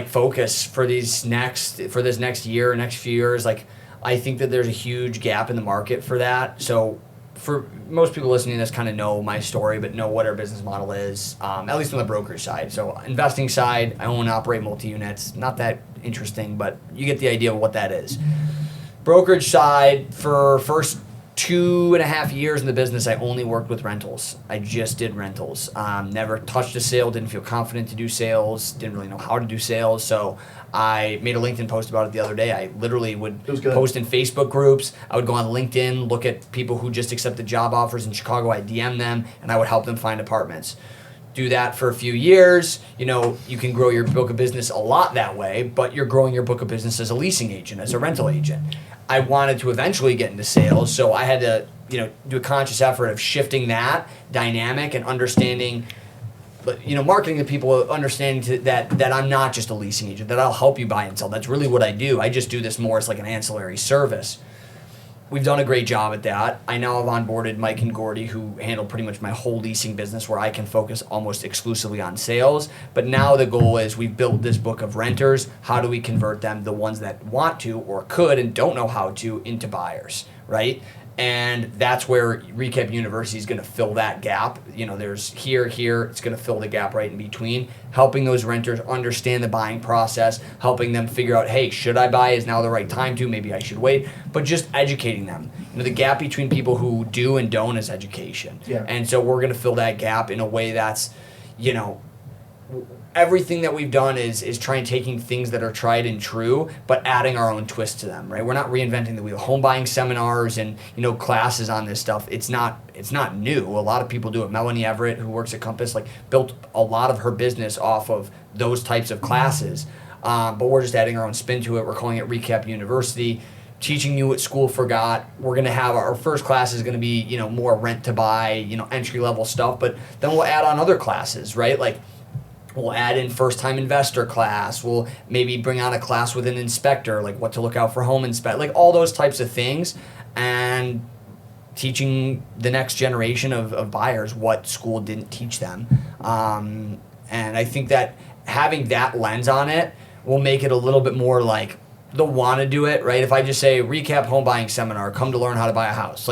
focus for this next year, next few years. I think that there's a huge gap in the market for that. So for most people listening to this kind of know my story, but know what our business model is, at least on the brokerage side. So investing side, I own and operate multi-units. Not that interesting, but you get the idea of what that is. Brokerage side, for first 2.5 years in the business, I only worked with rentals. I just did rentals. Never touched a sale, didn't feel confident to do sales, didn't really know how to do sales. So I made a LinkedIn post about it the other day. I literally would post in Facebook groups. I would go on LinkedIn, look at people who just accepted job offers in Chicago. I DM them, and I would help them find apartments. Do that for a few years. You can grow your book of business a lot that way, but you're growing your book of business as a leasing agent, as a rental agent. I wanted to eventually get into sales, so I had to, do a conscious effort of shifting that dynamic and understanding, marketing to people, understanding that I'm not just a leasing agent, that I'll help you buy and sell. That's really what I do. I just do this more as like an ancillary service. We've done a great job at that. I now have onboarded Mike and Gordy, who handle pretty much my whole leasing business, where I can focus almost exclusively on sales. But now the goal is we've built this book of renters. How do we convert them, the ones that want to or could and don't know how to, into buyers, right? And that's where REKAP University is going to fill that gap. There's here, it's going to fill the gap right in between, helping those renters understand the buying process, helping them figure out, hey, should I buy? Is now the right time to? Maybe I should wait. But just educating them. The gap between people who do and don't is education. Yeah. And so we're going to fill that gap in a way that's, everything that we've done is trying taking things that are tried and true, but adding our own twist to them, right? We're not reinventing the wheel. Home buying seminars and classes on this stuff. It's not new. A lot of people do it. Melanie Everett, who works at Compass, built a lot of her business off of those types of classes. But we're just adding our own spin to it. We're calling it REKAP University. Teaching you what school forgot. We're going to have our first class is going to be more rent to buy, entry level stuff. But then we'll add on other classes, right? We'll add in first-time investor class. We'll maybe bring on a class with an inspector, what to look out for home inspect, all those types of things, and teaching the next generation of buyers what school didn't teach them. And I think that having that lens on it will make it a little bit more they'll want to do it, right? If I just say REKAP home buying seminar, come to learn how to buy a house,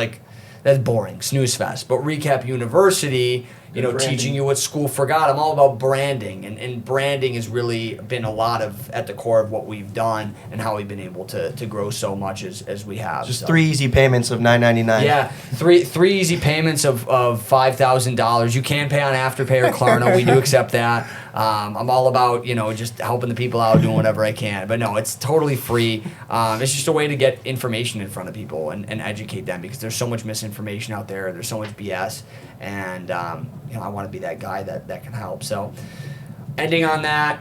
that's boring, snooze fest. But REKAP University, teaching you what school forgot. I'm all about branding, and branding has really been a lot at the core of what we've done and how we've been able to grow so much as we have. Just 3 easy payments of $9.99. Yeah, three easy payments of $5,000. You can pay on Afterpay or Klarna. We do accept that. I'm all about just helping the people out, doing whatever I can. But no, it's totally free. It's just a way to get information in front of people and educate them, because there's so much misinformation out there. There's so much BS, and I want to be that guy that can help. So, ending on that,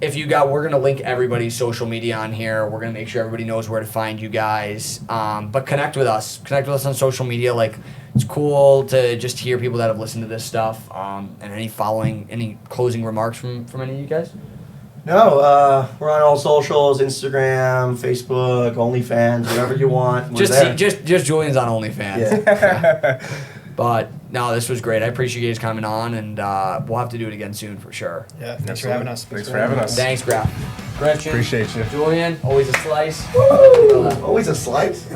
we're going to link everybody's social media on here. We're going to make sure everybody knows where to find you guys. But connect with us. Connect with us on social media. It's cool to just hear people that have listened to this stuff. And any closing remarks from any of you guys? No, we're on all socials: Instagram, Facebook, OnlyFans, whatever you want. We're there. Just Julian's on OnlyFans. Yeah. But no, this was great. I appreciate you guys coming on, and we'll have to do it again soon for sure. Yeah, thanks for having us. Thanks for having us. Thanks, Graf. Gretchen. Appreciate you. Julian, always a slice. Woo! Always a slice.